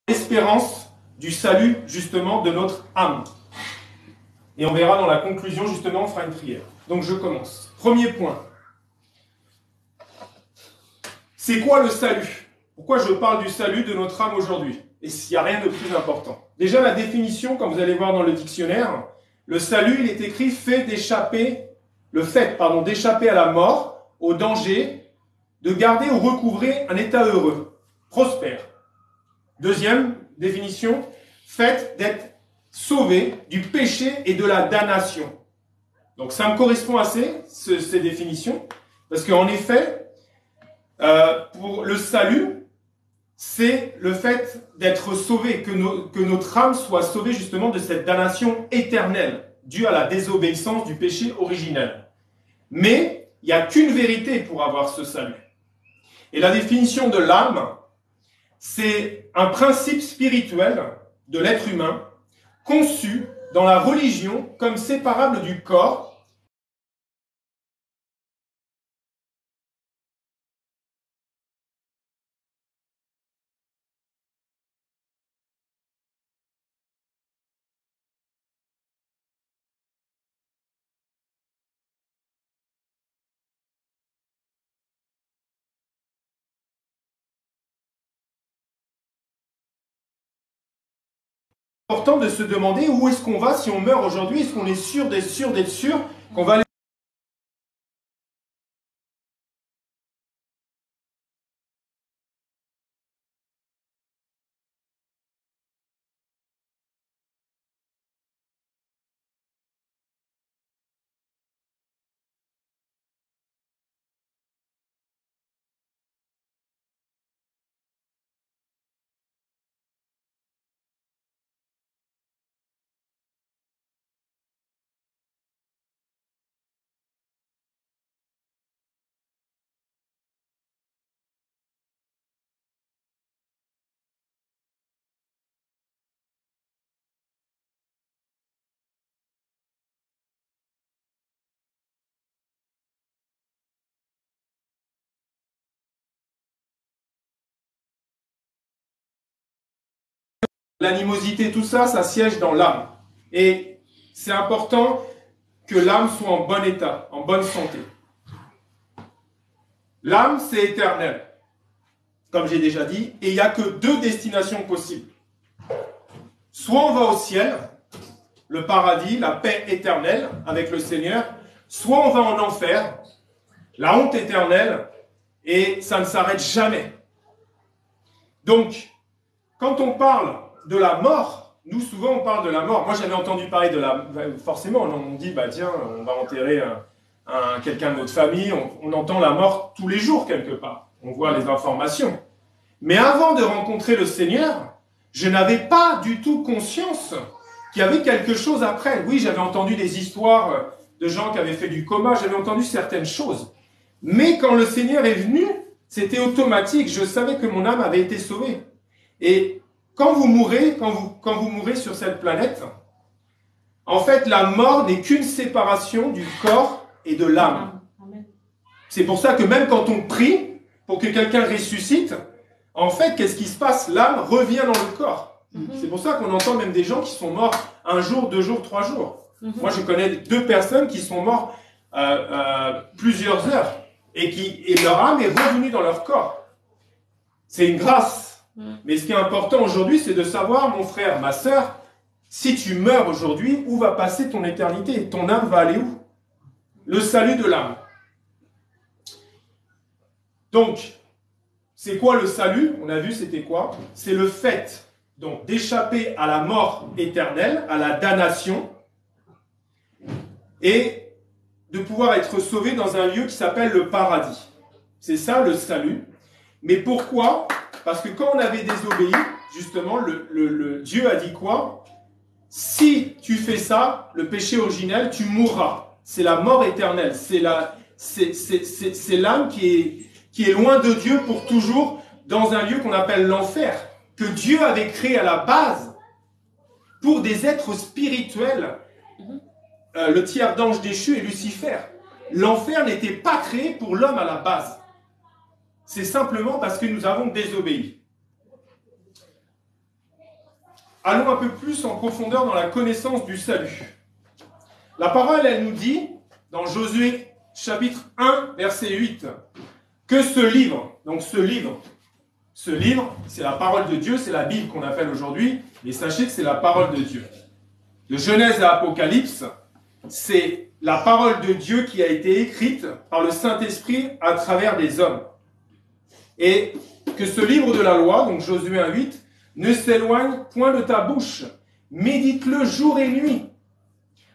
l'espérance du salut, justement, de notre âme. Et on verra dans la conclusion, justement, on fera une prière. Donc je commence. Premier point. C'est quoi le salut? Pourquoi je parle du salut de notre âme aujourd'hui? Et s'il n'y a rien de plus important. Déjà, la définition, comme vous allez voir dans le dictionnaire, le salut, il est écrit le fait d'échapper à la mort, au danger, de garder ou recouvrer un état heureux, prospère. Deuxième définition, fait d'être sauvé du péché et de la damnation. Donc ça me correspond assez, ces définitions, parce qu'en effet, pour le salut, c'est le fait d'être sauvé, que notre âme soit sauvée justement de cette damnation éternelle, due à la désobéissance du péché originel. Mais il n'y a qu'une vérité pour avoir ce salut. Et la définition de l'âme, c'est un principe spirituel de l'être humain, conçu dans la religion comme séparable du corps, important de se demander où est-ce qu'on va si on meurt aujourd'hui. Est-ce qu'on est sûr qu'on va aller l'animosité, tout ça, ça siège dans l'âme. Et c'est important que l'âme soit en bon état, en bonne santé. L'âme, c'est éternel, comme j'ai déjà dit, et il n'y a que deux destinations possibles. Soit on va au ciel, le paradis, la paix éternelle avec le Seigneur, soit on va en enfer, la honte éternelle, et ça ne s'arrête jamais. Donc, quand on parle de la mort, nous souvent on parle de la mort. Moi j'avais entendu parler de la... Forcément on dit, bah tiens, on va enterrer quelqu'un de notre famille, on entend la mort tous les jours quelque part. On voit les informations. Mais avant de rencontrer le Seigneur, je n'avais pas du tout conscience qu'il y avait quelque chose après. Oui, j'avais entendu des histoires de gens qui avaient fait du coma, j'avais entendu certaines choses. Mais quand le Seigneur est venu, c'était automatique. Je savais que mon âme avait été sauvée. Et quand vous mourrez sur cette planète, en fait, la mort n'est qu'une séparation du corps et de l'âme. C'est pour ça que même quand on prie pour que quelqu'un ressuscite, en fait, qu'est-ce qui se passe? L'âme revient dans le corps. C'est pour ça qu'on entend même des gens qui sont morts 1 jour, 2 jours, 3 jours. Moi, je connais 2 personnes qui sont mortes plusieurs heures et leur âme est revenue dans leur corps. C'est une grâce. Mais ce qui est important aujourd'hui, c'est de savoir, mon frère, ma sœur, si tu meurs aujourd'hui, où va passer ton éternité? Ton âme va aller où? Le salut de l'âme. Donc, c'est quoi le salut? On a vu, c'était quoi? C'est le fait donc d'échapper à la mort éternelle, à la damnation, et de pouvoir être sauvé dans un lieu qui s'appelle le paradis. C'est ça le salut. Mais pourquoi? Parce que quand on avait désobéi, justement, Dieu a dit quoi? Si tu fais ça, le péché originel, tu mourras. C'est la mort éternelle. C'est l'âme qui est loin de Dieu pour toujours dans un lieu qu'on appelle l'enfer, que Dieu avait créé à la base pour des êtres spirituels, le tiers d'ange déchu et Lucifer. L'enfer n'était pas créé pour l'homme à la base. C'est simplement parce que nous avons désobéi. allons un peu plus en profondeur dans la connaissance du salut. La parole, elle nous dit, dans Josué chapitre 1, verset 8, que ce livre, donc ce livre, c'est la parole de Dieu, c'est la Bible qu'on appelle aujourd'hui, et sachez que c'est la parole de Dieu. De Genèse à Apocalypse, c'est la parole de Dieu qui a été écrite par le Saint-Esprit à travers des hommes. Et que ce livre de la loi, donc Josué 1,8, ne s'éloigne point de ta bouche. Médite-le jour et nuit,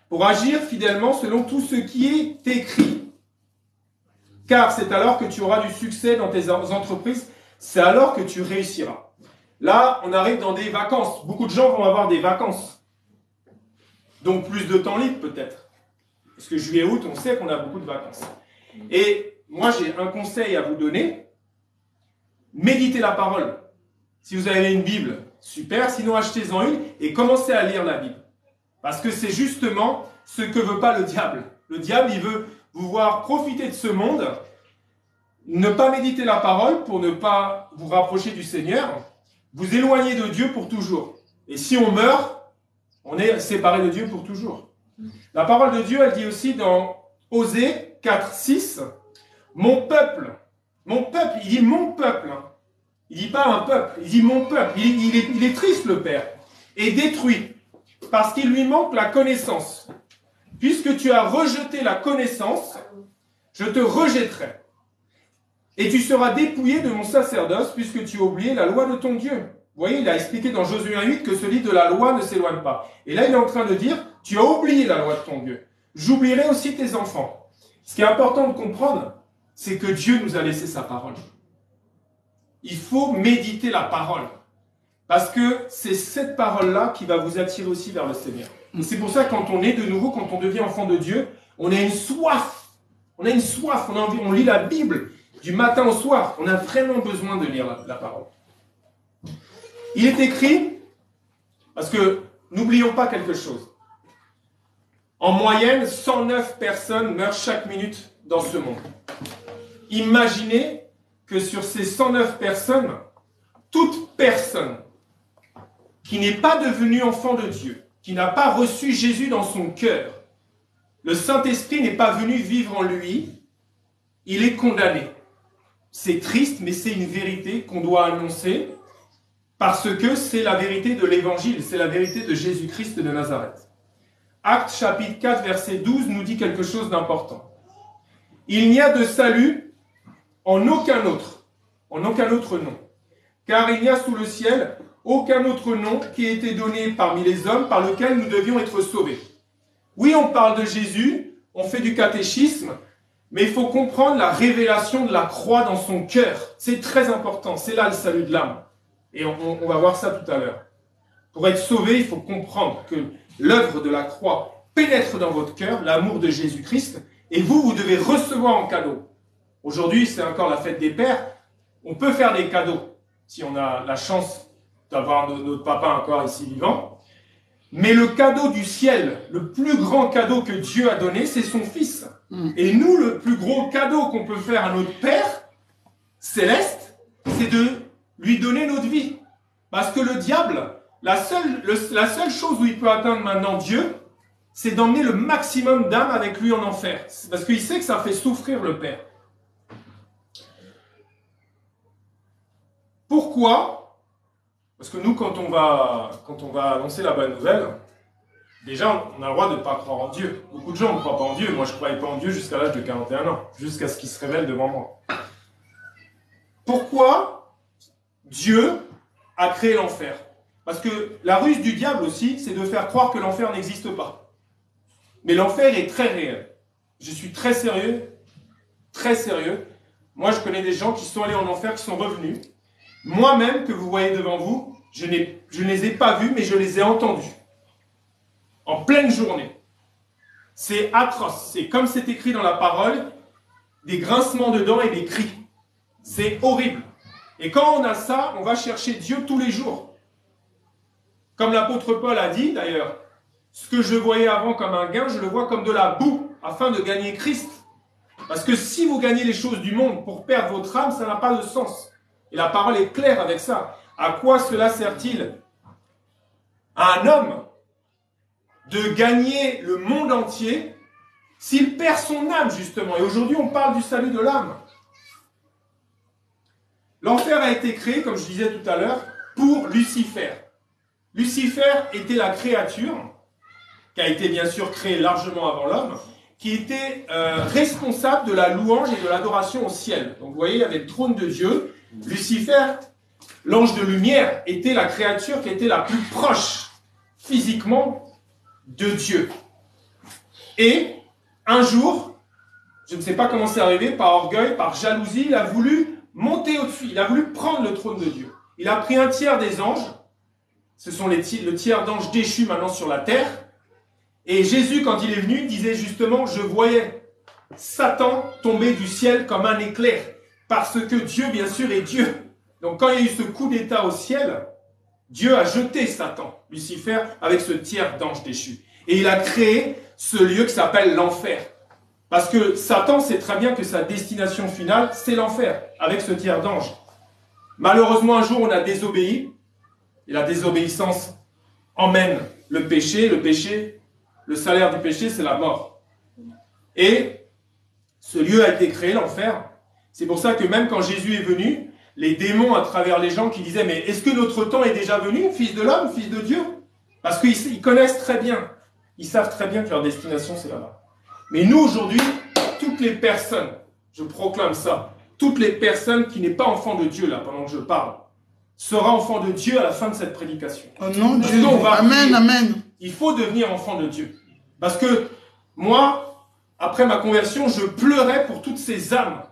pour agir fidèlement selon tout ce qui est écrit. Car c'est alors que tu auras du succès dans tes entreprises, c'est alors que tu réussiras. Là, on arrive dans des vacances. Beaucoup de gens vont avoir des vacances. Donc plus de temps libre peut-être. Parce que juillet-août, on sait qu'on a beaucoup de vacances. Et moi, j'ai un conseil à vous donner. Méditez la parole. Si vous avez une Bible, super. Sinon, achetez-en une et commencez à lire la Bible. Parce que c'est justement ce que veut pas le diable. Le diable, il veut vous voir profiter de ce monde, ne pas méditer la parole pour ne pas vous rapprocher du Seigneur, vous éloigner de Dieu pour toujours. Et si on meurt, on est séparé de Dieu pour toujours. La parole de Dieu, elle dit aussi dans Osée 4, 6, mon peuple, il dit mon peuple, hein. Il dit pas un peuple, il dit mon peuple, il est triste le Père, est détruit, parce qu'il lui manque la connaissance. Puisque tu as rejeté la connaissance, je te rejetterai. Et tu seras dépouillé de mon sacerdoce, puisque tu as oublié la loi de ton Dieu. Vous voyez, il a expliqué dans Josué 1,8 que ce livre de la loi ne s'éloigne pas. Et là, il est en train de dire, tu as oublié la loi de ton Dieu. J'oublierai aussi tes enfants. Ce qui est important de comprendre, c'est que Dieu nous a laissé sa parole. Il faut méditer la parole. Parce que c'est cette parole-là qui va vous attirer aussi vers le Seigneur. Et c'est pour ça que quand on est de nouveau, quand on devient enfant de Dieu, on a une soif. On a une soif, on lit la Bible du matin au soir. On a vraiment besoin de lire la parole. Il est écrit, parce que n'oublions pas quelque chose. En moyenne, 109 personnes meurent chaque minute dans ce monde. Imaginez que sur ces 109 personnes, toute personne qui n'est pas devenue enfant de Dieu, qui n'a pas reçu Jésus dans son cœur, le Saint-Esprit n'est pas venu vivre en lui, il est condamné. C'est triste, mais c'est une vérité qu'on doit annoncer, parce que c'est la vérité de l'Évangile, c'est la vérité de Jésus-Christ de Nazareth. Actes chapitre 4, verset 12 nous dit quelque chose d'important. Il n'y a de salut en aucun autre nom, car il n'y a sous le ciel aucun autre nom qui ait été donné parmi les hommes par lequel nous devions être sauvés. Oui, on parle de Jésus, on fait du catéchisme, mais il faut comprendre la révélation de la croix dans son cœur. C'est très important, c'est là le salut de l'âme. Et on va voir ça tout à l'heure. Pour être sauvé, il faut comprendre que l'œuvre de la croix pénètre dans votre cœur, l'amour de Jésus-Christ, et vous devez recevoir en cadeau. Aujourd'hui, c'est encore la fête des pères. On peut faire des cadeaux, si on a la chance d'avoir notre papa encore ici vivant. Mais le cadeau du ciel, le plus grand cadeau que Dieu a donné, c'est son Fils. Et nous, le plus gros cadeau qu'on peut faire à notre Père céleste, c'est de lui donner notre vie. Parce que le diable, la seule chose où il peut atteindre maintenant Dieu, c'est d'emmener le maximum d'âmes avec lui en enfer. Parce qu'il sait que ça fait souffrir le Père. Pourquoi? Parce que nous, quand on va annoncer la bonne nouvelle, déjà, on a le droit de ne pas croire en Dieu. Beaucoup de gens ne croient pas en Dieu. Moi, je ne croyais pas en Dieu jusqu'à l'âge de 41 ans, jusqu'à ce qu'il se révèle devant moi. Pourquoi Dieu a créé l'enfer? Parce que la ruse du diable aussi, c'est de faire croire que l'enfer n'existe pas. Mais l'enfer est très réel. Je suis très sérieux, très sérieux. Moi, je connais des gens qui sont allés en enfer, qui sont revenus. Moi-même, que vous voyez devant vous, je ne les ai pas vus, mais je les ai entendus. En pleine journée. C'est atroce. C'est comme c'est écrit dans la parole, des grincements de dents et des cris. C'est horrible. Et quand on a ça, on va chercher Dieu tous les jours. Comme l'apôtre Paul a dit, d'ailleurs, ce que je voyais avant comme un gain, je le vois comme de la boue, afin de gagner Christ. Parce que si vous gagnez les choses du monde pour perdre votre âme, ça n'a pas de sens. Et la parole est claire avec ça. À quoi cela sert-il à un homme de gagner le monde entier s'il perd son âme, justement. Et aujourd'hui, on parle du salut de l'âme. L'enfer a été créé, comme je disais tout à l'heure, pour Lucifer. Lucifer était la créature, qui a été bien sûr créée largement avant l'homme, qui était responsable de la louange et de l'adoration au ciel. Donc vous voyez, il y avait le trône de Dieu. Lucifer, l'ange de lumière, était la créature qui était la plus proche physiquement de Dieu. Et un jour, je ne sais pas comment c'est arrivé, par orgueil, par jalousie, il a voulu monter au-dessus, il a voulu prendre le trône de Dieu. Il a pris un tiers des anges, ce sont le tiers d'anges déchus maintenant sur la terre, et Jésus, quand il est venu, disait justement, je voyais Satan tomber du ciel comme un éclair, parce que Dieu, bien sûr, est Dieu. Donc quand il y a eu ce coup d'état au ciel, Dieu a jeté Satan, Lucifer, avec ce tiers d'anges déchus. Et il a créé ce lieu qui s'appelle l'enfer. Parce que Satan sait très bien que sa destination finale, c'est l'enfer, avec ce tiers d'anges. Malheureusement, un jour, on a désobéi. Et la désobéissance emmène le péché. Le salaire du péché, c'est la mort. Et ce lieu a été créé, l'enfer. C'est pour ça que même quand Jésus est venu, les démons, à travers les gens qui disaient « Mais est-ce que notre temps est déjà venu, fils de l'homme, fils de Dieu ?» Parce qu'ils connaissent très bien. Ils savent très bien que leur destination, c'est là-bas. Mais nous, aujourd'hui, toutes les personnes, je proclame ça, toutes les personnes qui n'est pas enfant de Dieu, là, pendant que je parle, sera enfant de Dieu à la fin de cette prédication. Oh non, Dieu. Amen, amen. Il faut devenir enfant de Dieu. Parce que moi, après ma conversion, je pleurais pour toutes ces âmes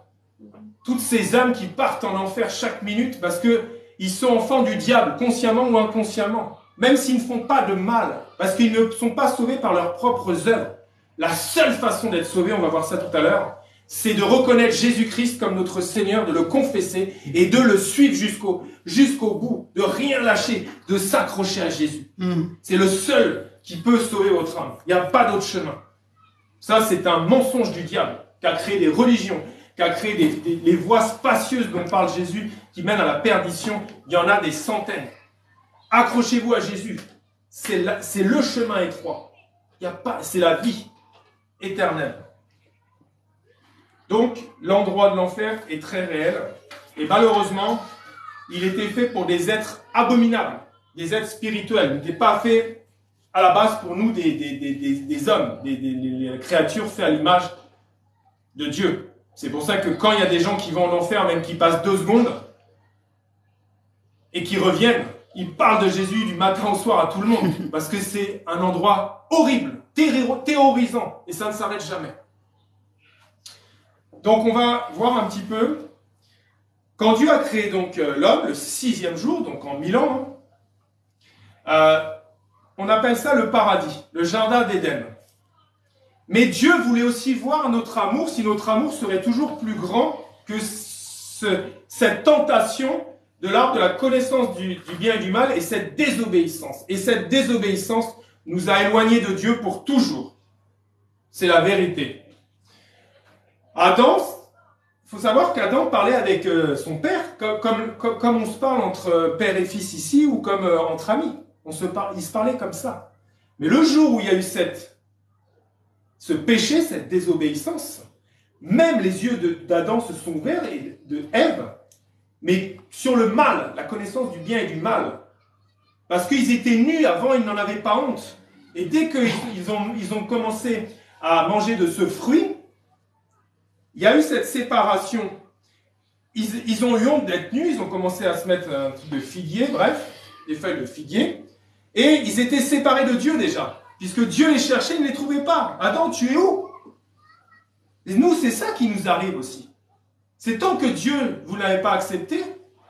qui partent en enfer chaque minute parce qu'ils sont enfants du diable, consciemment ou inconsciemment. Même s'ils ne font pas de mal, parce qu'ils ne sont pas sauvés par leurs propres œuvres. La seule façon d'être sauvé, on va voir ça tout à l'heure, c'est de reconnaître Jésus-Christ comme notre Seigneur, de le confesser et de le suivre jusqu'au bout, de rien lâcher, de s'accrocher à Jésus. C'est le seul qui peut sauver votre âme. Il n'y a pas d'autre chemin. Ça, c'est un mensonge du diable qui a créé des religions, qui a créé les voies spacieuses dont parle Jésus, qui mènent à la perdition. Il y en a des centaines. Accrochez-vous à Jésus. C'est le chemin étroit. C'est la vie éternelle. Donc, l'endroit de l'enfer est très réel. Et malheureusement, il était fait pour des êtres abominables, des êtres spirituels. Il n'était pas fait à la base pour nous des hommes, des créatures faites à l'image de Dieu. C'est pour ça que quand il y a des gens qui vont en enfer, même qui passent 2 secondes, et qui reviennent, ils parlent de Jésus du matin au soir à tout le monde. Parce que c'est un endroit horrible, terrorisant, et ça ne s'arrête jamais. Donc on va voir un petit peu, quand Dieu a créé donc l'homme, le 6e jour, donc en 1000 ans, on appelle ça le paradis, le jardin d'Éden. Mais Dieu voulait aussi voir notre amour, si notre amour serait toujours plus grand que cette tentation de l'arbre de la connaissance du bien et du mal et cette désobéissance. Et cette désobéissance nous a éloignés de Dieu pour toujours. C'est la vérité. Adam, il faut savoir qu'Adam parlait avec son père comme on se parle entre père et fils ici ou comme entre amis. Il se parlait comme ça. Mais le jour où il y a eu ce péché, cette désobéissance, même les yeux d'Adam se sont ouverts et de Ève, mais sur le mal, la connaissance du bien et du mal. Parce qu'ils étaient nus avant, ils n'en avaient pas honte. Et dès qu'ils ont commencé à manger de ce fruit, il y a eu cette séparation. Ils ont eu honte d'être nus, ils ont commencé à se mettre un truc de figuier, bref, des feuilles de figuier, et ils étaient séparés de Dieu déjà, puisque Dieu les cherchait, il ne les trouvait pas. Adam, tu es où? Et nous, c'est ça qui nous arrive aussi. C'est tant que Dieu, vous ne l'avez pas accepté,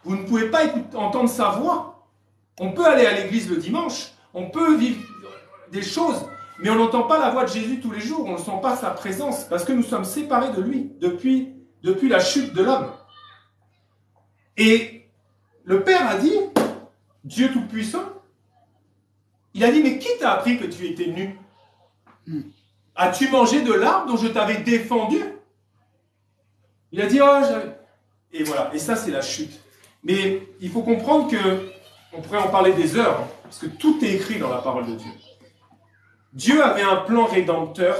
vous ne pouvez pas entendre sa voix. On peut aller à l'église le dimanche, on peut vivre des choses, mais on n'entend pas la voix de Jésus tous les jours, on ne sent pas sa présence, parce que nous sommes séparés de lui depuis la chute de l'homme. Et le Père a dit, Dieu Tout-Puissant, il a dit, mais qui t'a appris que tu étais nu? As-tu mangé de l'arbre dont je t'avais défendu? Il a dit, oh, et voilà, et ça c'est la chute. Mais il faut comprendre que on pourrait en parler des heures, parce que tout est écrit dans la parole de Dieu. Dieu avait un plan rédempteur,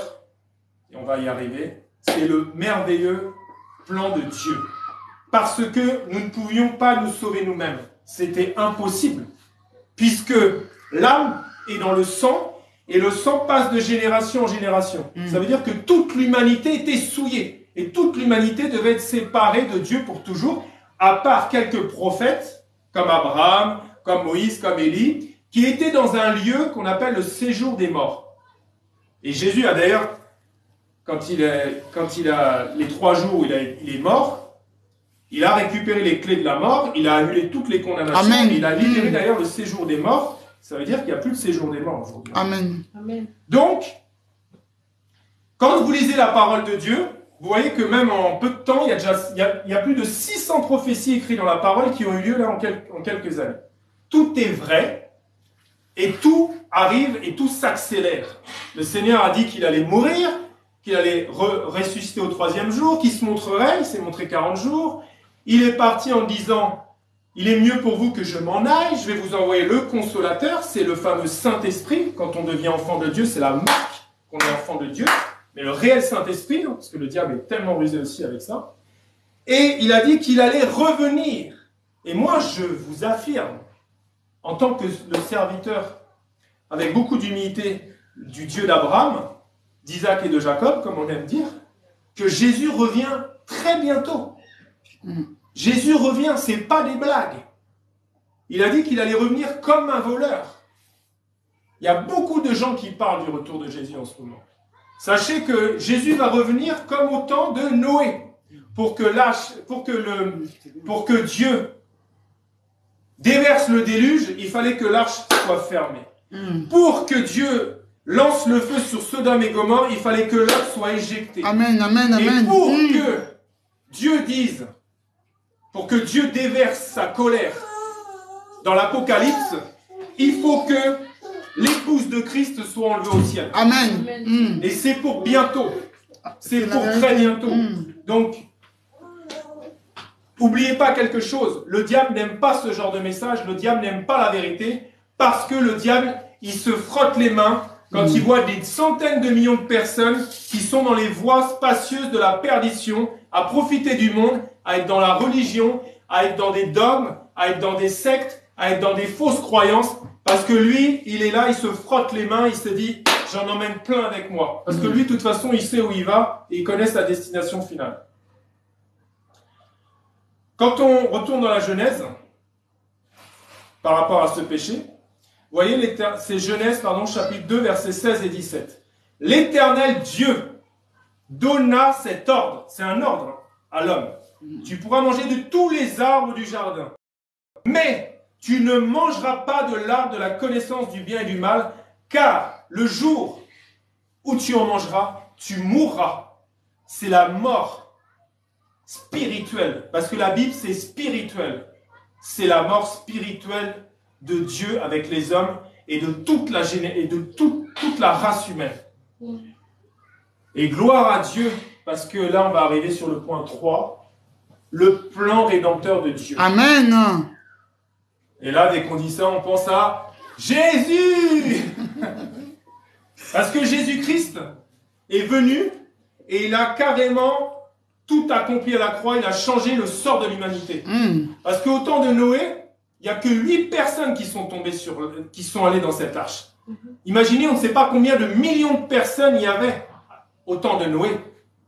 et on va y arriver, c'est le merveilleux plan de Dieu. Parce que nous ne pouvions pas nous sauver nous-mêmes. C'était impossible. Puisque l'âme est dans le sang, et le sang passe de génération en génération. Ça veut dire que toute l'humanité était souillée. Et toute l'humanité devait être séparée de Dieu pour toujours, à part quelques prophètes, comme Abraham, comme Moïse, comme Élie, qui étaient dans un lieu qu'on appelle le séjour des morts. Et Jésus a d'ailleurs, quand il a les 3 jours où il est mort, il a récupéré les clés de la mort, il a annulé toutes les condamnations, Amen. Il a libéré d'ailleurs le séjour des morts. Ça veut dire qu'il n'y a plus de séjour des morts aujourd'hui. Amen. Amen. Donc, quand vous lisez la parole de Dieu, vous voyez que même en peu de temps, il y a plus de 600 prophéties écrites dans la parole qui ont eu lieu là en quelques années. Tout est vrai et tout arrive et tout s'accélère. Le Seigneur a dit qu'il allait mourir, qu'il allait ressusciter au 3e jour, qu'il se montrerait, il s'est montré 40 jours. Il est parti en disant... Il est mieux pour vous que je m'en aille, je vais vous envoyer le consolateur, c'est le fameux Saint-Esprit. Quand on devient enfant de Dieu, c'est la marque qu'on est enfant de Dieu. Mais le réel Saint-Esprit, parce que le diable est tellement rusé aussi avec ça. Et il a dit qu'il allait revenir. Et moi, je vous affirme, en tant que le serviteur, avec beaucoup d'humilité, du Dieu d'Abraham, d'Isaac et de Jacob, comme on aime dire, que Jésus revient très bientôt. Jésus revient, c'est pas des blagues. Il a dit qu'il allait revenir comme un voleur. Il y a beaucoup de gens qui parlent du retour de Jésus en ce moment. Sachez que Jésus va revenir comme au temps de Noé. Pour que Dieu déverse le déluge, il fallait que l'arche soit fermée. Pour que Dieu lance le feu sur Sodome et Gomorrhe, il fallait que l'arche soit éjectée. Amen, amen, amen. Et pour que Dieu dise, pour que Dieu déverse sa colère dans l'Apocalypse, il faut que l'épouse de Christ soit enlevée au ciel. Amen. Et c'est pour bientôt. C'est pour très bientôt. Donc, n'oubliez pas quelque chose. Le diable n'aime pas ce genre de message. Le diable n'aime pas la vérité. Parce que le diable, il se frotte les mains quand il voit des centaines de millions de personnes qui sont dans les voies spacieuses de la perdition, à profiter du monde, à être dans la religion, à être dans des dogmes, à être dans des sectes, à être dans des fausses croyances, parce que lui, il est là, il se frotte les mains, il se dit, j'en emmène plein avec moi. Parce que lui, de toute façon, il sait où il va, et il connaît sa destination finale. Quand on retourne dans la Genèse, par rapport à ce péché, vous voyez, c'est Genèse, chapitre 2, versets 16 et 17. L'Éternel Dieu donna cet ordre, c'est un ordre à l'homme. Tu pourras manger de tous les arbres du jardin, mais tu ne mangeras pas de l'arbre de la connaissance du bien et du mal, car le jour où tu en mangeras, tu mourras. C'est la mort spirituelle, parce que la Bible c'est spirituel. C'est la mort spirituelle de Dieu avec les hommes et de toute la race humaine. Et gloire à Dieu, parce que là on va arriver sur le point 3, le plan rédempteur de Dieu. Amen. Et là, dès qu'on dit ça, on pense à Jésus. Parce que Jésus-Christ est venu et il a carrément tout accompli à la croix, il a changé le sort de l'humanité. Parce qu'au temps de Noé, il n'y a que 8 personnes qui sont tombées qui sont allées dans cette arche. Imaginez, on ne sait pas combien de millions de personnes il y avait au temps de Noé.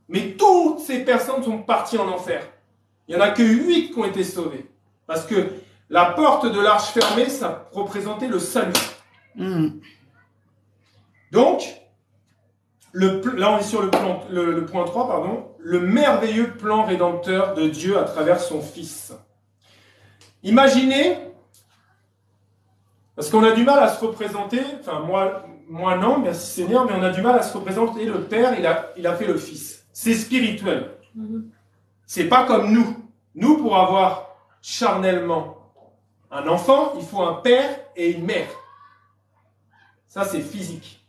Mais toutes ces personnes sont parties en enfer. Il n'y en a que 8 qui ont été sauvées. Parce que la porte de l'arche fermée, ça représentait le salut. Donc, là on est sur le point 3, pardon, le merveilleux plan rédempteur de Dieu à travers son Fils. Imaginez, parce qu'on a du mal à se représenter, enfin moi non, merci Seigneur, mais on a du mal à se représenter le Père, il a fait le Fils. C'est spirituel. C'est pas comme nous. Nous, pour avoir charnellement un enfant, il faut un père et une mère. Ça, c'est physique.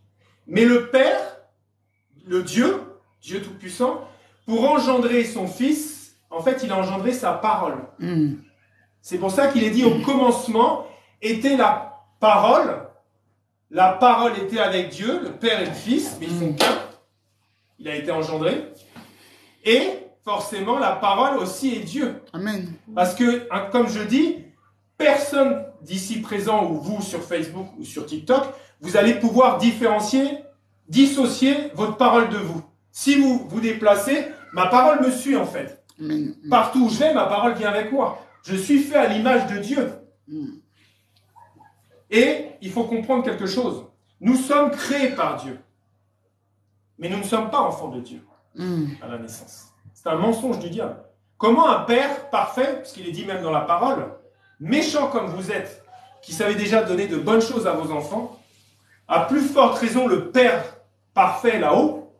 Mais le Père, le Dieu Tout-Puissant, pour engendrer son Fils, en fait, il a engendré sa parole. C'est pour ça qu'il est dit au commencement, était la parole était avec Dieu, le Père et le Fils, mais ils sont qu'un, il a été engendré, et forcément la parole aussi est Dieu. Amen. Parce que, comme je dis, personne d'ici présent, ou vous sur Facebook ou sur TikTok, vous allez pouvoir dissocier votre parole de vous. Si vous vous déplacez, ma parole me suit en fait. Amen. Partout où je vais, ma parole vient avec moi. Je suis fait à l'image de Dieu. Et il faut comprendre quelque chose. Nous sommes créés par Dieu. Mais nous ne sommes pas enfants de Dieu à la naissance. C'est un mensonge du diable. Comment un père parfait, parce qu'il est dit même dans la parole, méchant comme vous êtes, qui savez déjà donner de bonnes choses à vos enfants, à plus forte raison le père parfait là-haut,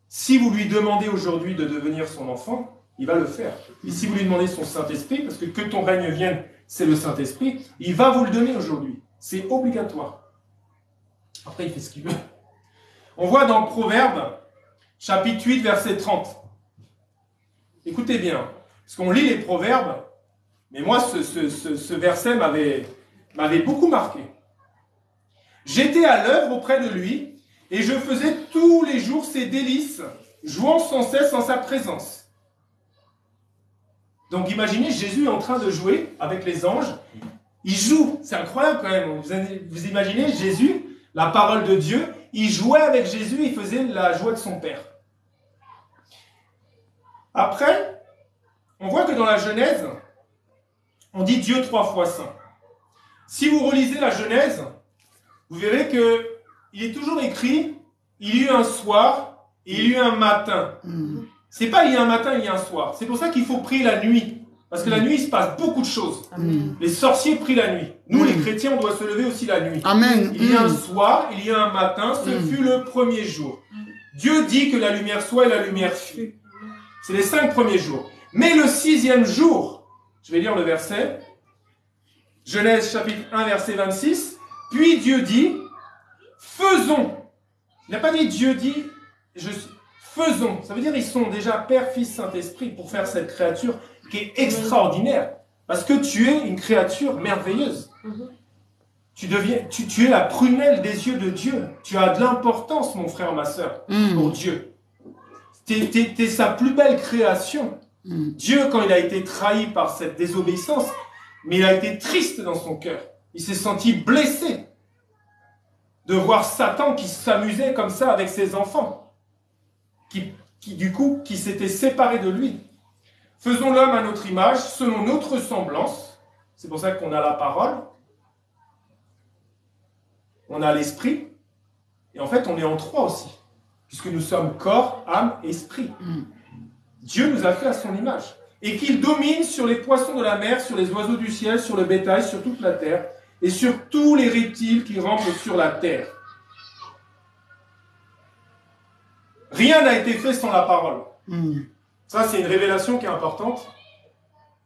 si vous lui demandez aujourd'hui de devenir son enfant, il va le faire. Et si vous lui demandez son Saint-Esprit, parce que ton règne vienne, c'est le Saint-Esprit, il va vous le donner aujourd'hui. C'est obligatoire. Après, il fait ce qu'il veut. On voit dans Proverbe, chapitre 8, verset 30. Écoutez bien, parce qu'on lit les Proverbes, mais moi, ce verset m'avait beaucoup marqué. J'étais à l'œuvre auprès de lui, et je faisais tous les jours ses délices, jouant sans cesse en sa présence. Donc imaginez, Jésus est en train de jouer avec les anges. Il joue, c'est incroyable quand même. Vous imaginez Jésus, la parole de Dieu, il jouait avec Jésus, il faisait la joie de son Père. Après, on voit que dans la Genèse, on dit Dieu 3 fois saint. Si vous relisez la Genèse, vous verrez que il est toujours écrit, il y eut un soir et il y eut un matin. C'est pas il y a un matin, il y a un soir. C'est pour ça qu'il faut prier la nuit. Parce que la nuit, il se passe beaucoup de choses. Les sorciers prient la nuit. Nous, les chrétiens, on doit se lever aussi la nuit. Amen. Il y a un soir, il y a un matin, ce fut le premier jour. Dieu dit que la lumière soit et la lumière fut. C'est les 5 premiers jours. Mais le 6e jour, je vais lire le verset, Genèse chapitre 1, verset 26, puis Dieu dit, faisons. Il n'a pas dit Dieu dit, faisons. Ça veut dire ils sont déjà Père, Fils, Saint-Esprit pour faire cette créature qui est extraordinaire. Parce que tu es une créature merveilleuse. Tu es la prunelle des yeux de Dieu. Tu as de l'importance, mon frère, ma soeur, pour Dieu. T'es sa plus belle création. Dieu, quand il a été trahi par cette désobéissance, mais il a été triste dans son cœur. Il s'est senti blessé de voir Satan qui s'amusait comme ça avec ses enfants, qui s'étaient séparés de lui. Faisons l'homme à notre image, selon notre semblance. C'est pour ça qu'on a la parole, on a l'esprit, et en fait on est en 3 aussi, puisque nous sommes corps, âme, esprit. Dieu nous a fait à son image, et qu'il domine sur les poissons de la mer, sur les oiseaux du ciel, sur le bétail, sur toute la terre, et sur tous les reptiles qui rampent sur la terre. Rien n'a été fait sans la parole. Ça, c'est une révélation qui est importante.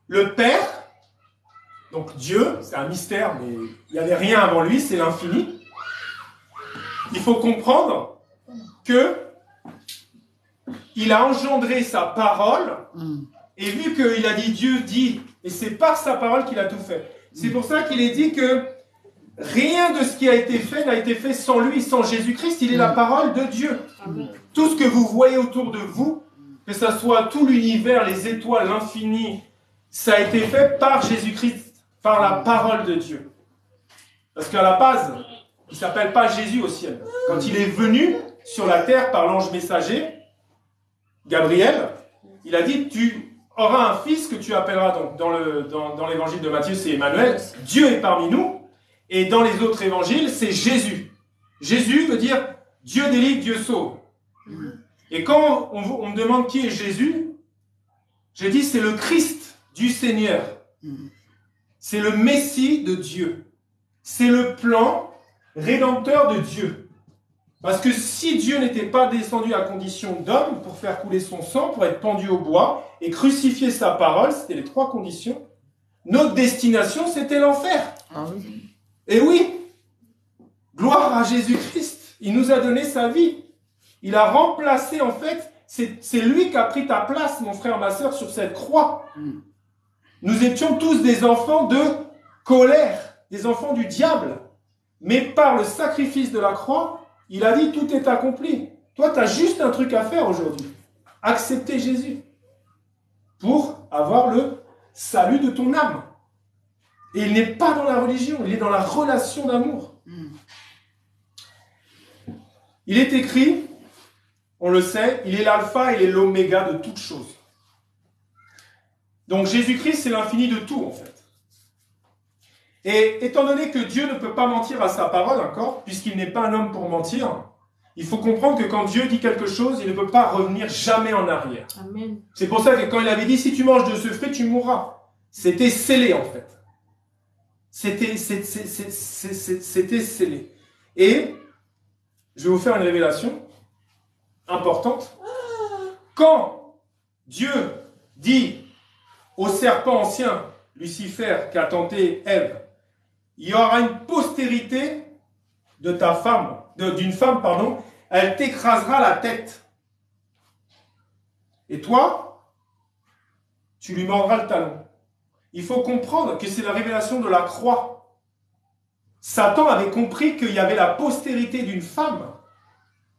Le Père, donc Dieu, c'est un mystère, mais il n'y avait rien avant lui, c'est l'infini. Il faut comprendre que il a engendré sa parole, et vu qu'il a dit Dieu dit, et c'est par sa parole qu'il a tout fait. C'est pour ça qu'il est dit que rien de ce qui a été fait n'a été fait sans lui, sans Jésus-Christ. Il est la parole de Dieu. Tout ce que vous voyez autour de vous, que ce soit tout l'univers, les étoiles, l'infini, ça a été fait par Jésus-Christ, par la parole de Dieu. Parce qu'à la base, il ne s'appelle pas Jésus au ciel. Quand il est venu sur la terre par l'ange messager, Gabriel, il a dit, tu auras un fils que tu appelleras, donc dans l'évangile de Matthieu, c'est Emmanuel, Dieu est parmi nous, et dans les autres évangiles, c'est Jésus. Jésus veut dire Dieu délivre, Dieu sauve. Et quand on me demande qui est Jésus, je dis c'est le Christ du Seigneur. C'est le Messie de Dieu. C'est le plan rédempteur de Dieu. Parce que si Dieu n'était pas descendu à condition d'homme pour faire couler son sang, pour être pendu au bois et crucifier sa parole, c'était les 3 conditions, notre destination c'était l'enfer. Et oui, gloire à Jésus-Christ. Il nous a donné sa vie. Il a remplacé, en fait, c'est lui qui a pris ta place, mon frère, ma soeur, sur cette croix. Nous étions tous des enfants de colère. des enfants du diable. Mais par le sacrifice de la croix, il a dit tout est accompli. Toi, tu as juste un truc à faire aujourd'hui. Accepter Jésus pour avoir le salut de ton âme. Et il n'est pas dans la religion, il est dans la relation d'amour. Il est écrit, on le sait, il est l'alpha et il est l'oméga de toutes choses. Donc Jésus-Christ, c'est l'infini de tout en fait. Et étant donné que Dieu ne peut pas mentir à sa parole encore, puisqu'il n'est pas un homme pour mentir, il faut comprendre que quand Dieu dit quelque chose, il ne peut pas revenir jamais en arrière. Amen. C'est pour ça que quand il avait dit, si tu manges de ce fruit, tu mourras. C'était scellé en fait. C'était scellé. Et je vais vous faire une révélation importante. Quand Dieu dit au serpent ancien, Lucifer, qui a tenté Ève, il y aura une postérité de ta femme, d'une femme, pardon, elle t'écrasera la tête. Et toi, tu lui mordras le talon. Il faut comprendre que c'est la révélation de la croix. Satan avait compris qu'il y avait la postérité d'une femme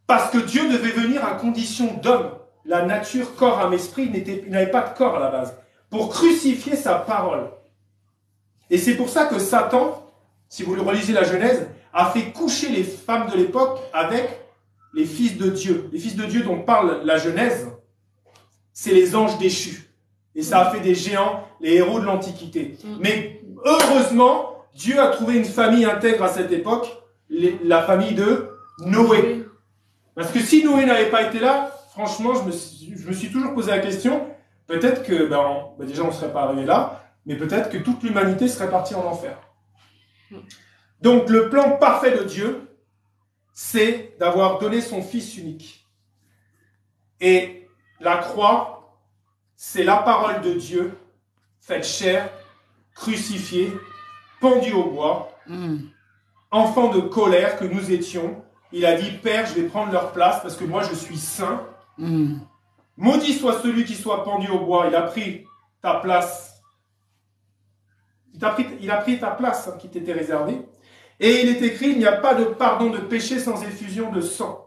parce que Dieu devait venir à condition d'homme. La nature, corps, âme, esprit, il n'avait pas de corps à la base. Pour crucifier sa parole. Et c'est pour ça que Satan, si vous relisez la Genèse, a fait coucher les femmes de l'époque avec les fils de Dieu. Les fils de Dieu dont parle la Genèse, c'est les anges déchus. Et ça a fait des géants, les héros de l'Antiquité. Mais heureusement, Dieu a trouvé une famille intègre à cette époque, la famille de Noé. Parce que si Noé n'avait pas été là, franchement, je me suis toujours posé la question, peut-être que, déjà on ne serait pas arrivé là, mais peut-être que toute l'humanité serait partie en enfer. Donc le plan parfait de Dieu, c'est d'avoir donné son Fils unique. Et la croix, c'est la parole de Dieu, faite chair, crucifiée, pendue au bois, enfant de colère que nous étions. Il a dit, Père, je vais prendre leur place parce que moi je suis saint. Maudit soit celui qui soit pendu au bois. Il a pris ta place. Il a pris ta place qui t'était réservée. Et il est écrit, il n'y a pas de pardon de péché sans effusion de sang.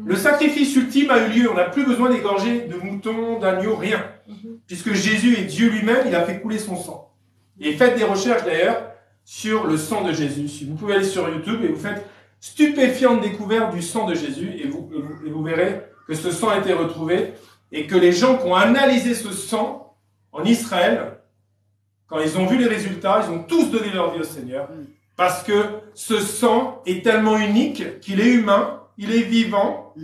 Le sacrifice ultime a eu lieu. On n'a plus besoin d'égorger de moutons, d'agneaux, rien. Puisque Jésus est Dieu lui-même, il a fait couler son sang. Et faites des recherches d'ailleurs sur le sang de Jésus. Si vous pouvez aller sur YouTube et vous faites stupéfiante découverte du sang de Jésus et vous verrez que ce sang a été retrouvé et que les gens qui ont analysé ce sang en Israël, quand ils ont vu les résultats, ils ont tous donné leur vie au Seigneur parce que ce sang est tellement unique qu'il est humain, il est vivant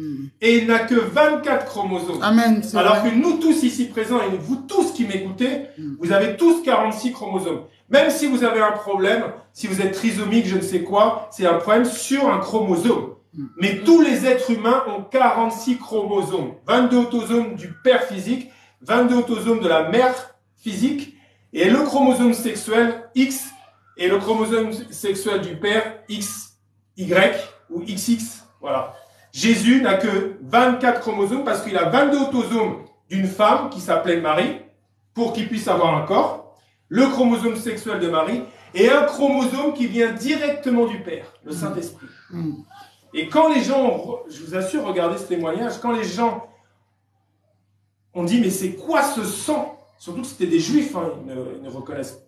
et il n'a que 24 chromosomes. Amen, alors que nous tous ici présents et vous tous qui m'écoutez, vous avez tous 46 chromosomes. Même si vous avez un problème, si vous êtes trisomique, je ne sais quoi, c'est un problème sur un chromosome. Mais tous les êtres humains ont 46 chromosomes. 22 autosomes du père physique, 22 autosomes de la mère physique, et le chromosome sexuel X et le chromosome sexuel du père XY ou XX. Voilà. Jésus n'a que 24 chromosomes parce qu'il a 22 autosomes d'une femme qui s'appelait Marie pour qu'il puisse avoir un corps, le chromosome sexuel de Marie et un chromosome qui vient directement du Père, le Saint-Esprit. Et quand les gens, je vous assure, regardez ce témoignage, quand les gens ont dit mais c'est quoi ce sang? Surtout que c'était des juifs, hein, ils ne reconnaissent,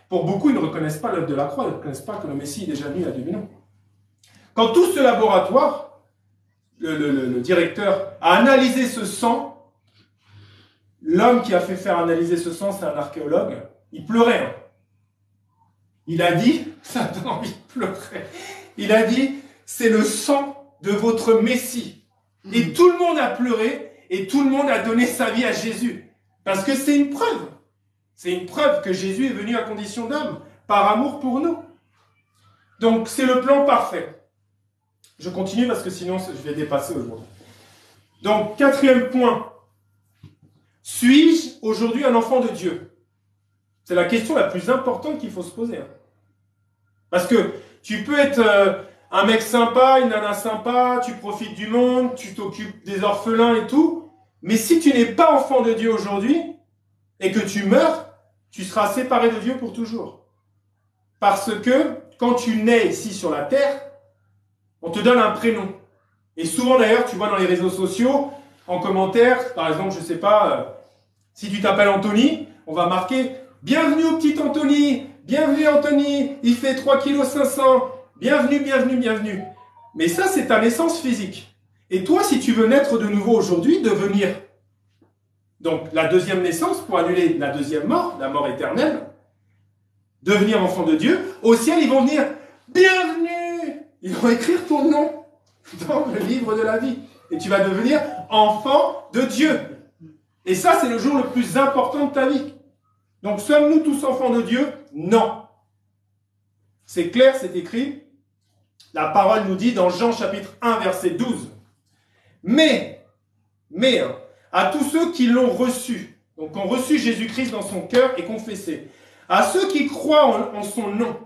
pour beaucoup ils ne reconnaissent pas l'œuvre de la croix, ils ne reconnaissent pas que le Messie est déjà venu il y a 2000 ans. Quand tout ce laboratoire, le directeur a analysé ce sang, l'homme qui a fait faire analyser ce sang, c'est un archéologue, il pleurait. Hein. Il a dit, ça donne envie de pleurer, il a dit, c'est le sang de votre Messie. Et tout le monde a pleuré et tout le monde a donné sa vie à Jésus. Parce que c'est une preuve. C'est une preuve que Jésus est venu à condition d'homme, par amour pour nous. Donc c'est le plan parfait. Je continue parce que sinon je vais dépasser aujourd'hui. Donc, 4e point. Suis-je aujourd'hui un enfant de Dieu? C'est la question la plus importante qu'il faut se poser. Hein. Parce que tu peux être un mec sympa, une nana sympa, tu profites du monde, tu t'occupes des orphelins et tout. Mais si tu n'es pas enfant de Dieu aujourd'hui et que tu meurs, tu seras séparé de Dieu pour toujours. Parce que quand tu nais ici sur la terre, on te donne un prénom. Et souvent d'ailleurs, tu vois dans les réseaux sociaux, en commentaire, par exemple, je sais pas, si tu t'appelles Anthony, on va marquer « Bienvenue au petit Anthony, bienvenue Anthony, il fait 3,5 kg, bienvenue, bienvenue, bienvenue. » Mais ça, c'est ta naissance physique. Et toi, si tu veux naître de nouveau aujourd'hui, devenir donc la deuxième naissance pour annuler la deuxième mort, la mort éternelle, devenir enfant de Dieu, au ciel, ils vont venir « Bienvenue !» Ils vont écrire ton nom dans le livre de la vie. Et tu vas devenir enfant de Dieu. Et ça, c'est le jour le plus important de ta vie. Donc, sommes-nous tous enfants de Dieu? Non. C'est clair, c'est écrit. La parole nous dit dans Jean chapitre 1, verset 12. Mais, à tous ceux qui l'ont reçu, donc ont reçu Jésus-Christ dans son cœur et confessé, à ceux qui croient en son nom,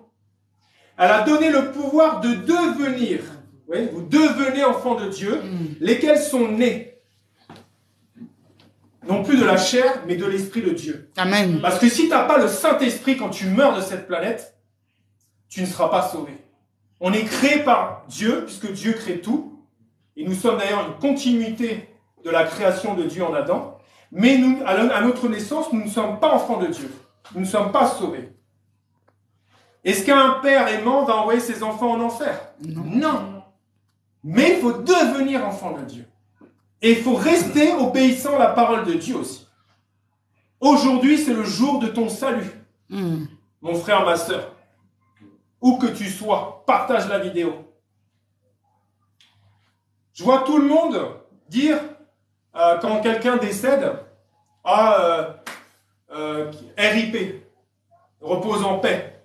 elle a donné le pouvoir de devenir, vous devenez enfants de Dieu, lesquels sont nés, non plus de la chair, mais de l'Esprit de Dieu. Amen. Parce que si tu n'as pas le Saint-Esprit quand tu meurs de cette planète, tu ne seras pas sauvé. On est créé par Dieu, puisque Dieu crée tout, et nous sommes d'ailleurs une continuité de la création de Dieu en Adam, mais nous, à notre naissance, nous ne sommes pas enfants de Dieu. Nous ne sommes pas sauvés. Est-ce qu'un père aimant va envoyer ses enfants en enfer? Non. Mais il faut devenir enfant de Dieu. Et il faut rester obéissant à la parole de Dieu aussi. Aujourd'hui, c'est le jour de ton salut. Mon frère, ma soeur. Où que tu sois, partage la vidéo. Je vois tout le monde dire, quand quelqu'un décède, RIP, repose en paix.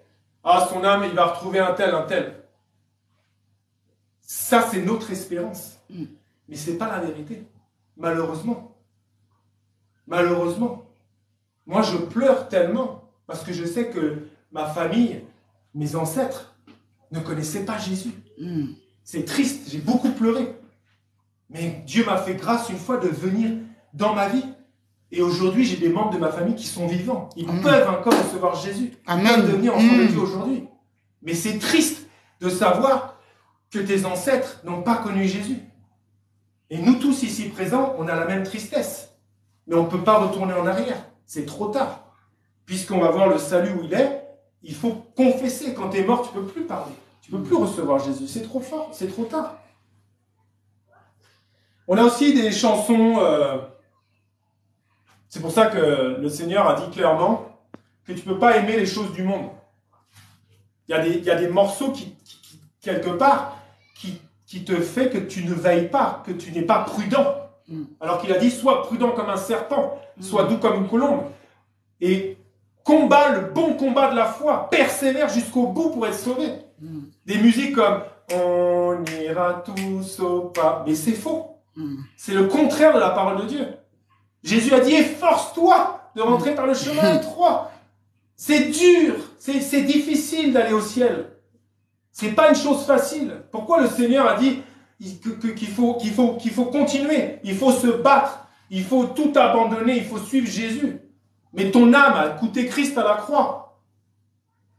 Ah, son âme, il va retrouver un tel, un tel. Ça, c'est notre espérance. Mais ce n'est pas la vérité. Malheureusement. Malheureusement. Moi, je pleure tellement parce que je sais que ma famille, mes ancêtres, ne connaissaient pas Jésus. C'est triste, j'ai beaucoup pleuré. Mais Dieu m'a fait grâce une fois de venir dans ma vie. Et aujourd'hui, j'ai des membres de ma famille qui sont vivants. Ils peuvent encore recevoir Jésus. Ils peuvent devenir enfants de Dieu aujourd'hui. Mais c'est triste de savoir que tes ancêtres n'ont pas connu Jésus. Et nous tous ici présents, on a la même tristesse. Mais on ne peut pas retourner en arrière. C'est trop tard. Puisqu'on va voir le salut où il est, il faut confesser. Quand tu es mort, tu ne peux plus parler. Tu ne peux plus recevoir Jésus. C'est trop fort, c'est trop tard. On a aussi des chansons... C'est pour ça que le Seigneur a dit clairement que tu ne peux pas aimer les choses du monde. Il y a des morceaux qui quelque part, qui te fait que tu ne veilles pas, que tu n'es pas prudent. Alors qu'il a dit, sois prudent comme un serpent, sois doux comme une colombe. Et combat le bon combat de la foi, persévère jusqu'au bout pour être sauvé. Des musiques comme « On ira tous au pas ». Mais c'est faux. C'est le contraire de la parole de Dieu. Jésus a dit, efforce-toi de rentrer par le chemin étroit. C'est dur, c'est difficile d'aller au ciel. C'est pas une chose facile. Pourquoi le Seigneur a dit qu'il faut continuer, il faut se battre, il faut tout abandonner, il faut suivre Jésus. Mais ton âme a coûté Christ à la croix.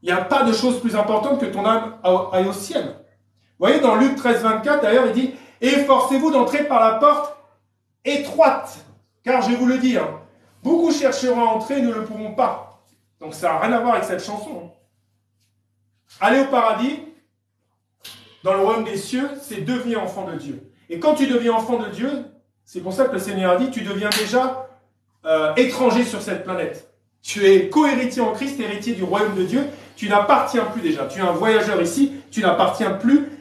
Il n'y a pas de chose plus importante que ton âme aille au ciel. Vous voyez, dans Luc 13, 24, d'ailleurs, il dit, efforcez-vous d'entrer par la porte étroite. Car je vais vous le dire, beaucoup chercheront à entrer et ne le pourront pas. Donc ça n'a rien à voir avec cette chanson. Aller au paradis, dans le royaume des cieux, c'est devenir enfant de Dieu. Et quand tu deviens enfant de Dieu, c'est pour ça que le Seigneur a dit, tu deviens déjà étranger sur cette planète. Tu es co-héritier en Christ, héritier du royaume de Dieu. Tu n'appartiens plus déjà. Tu es un voyageur ici, tu n'appartiens plus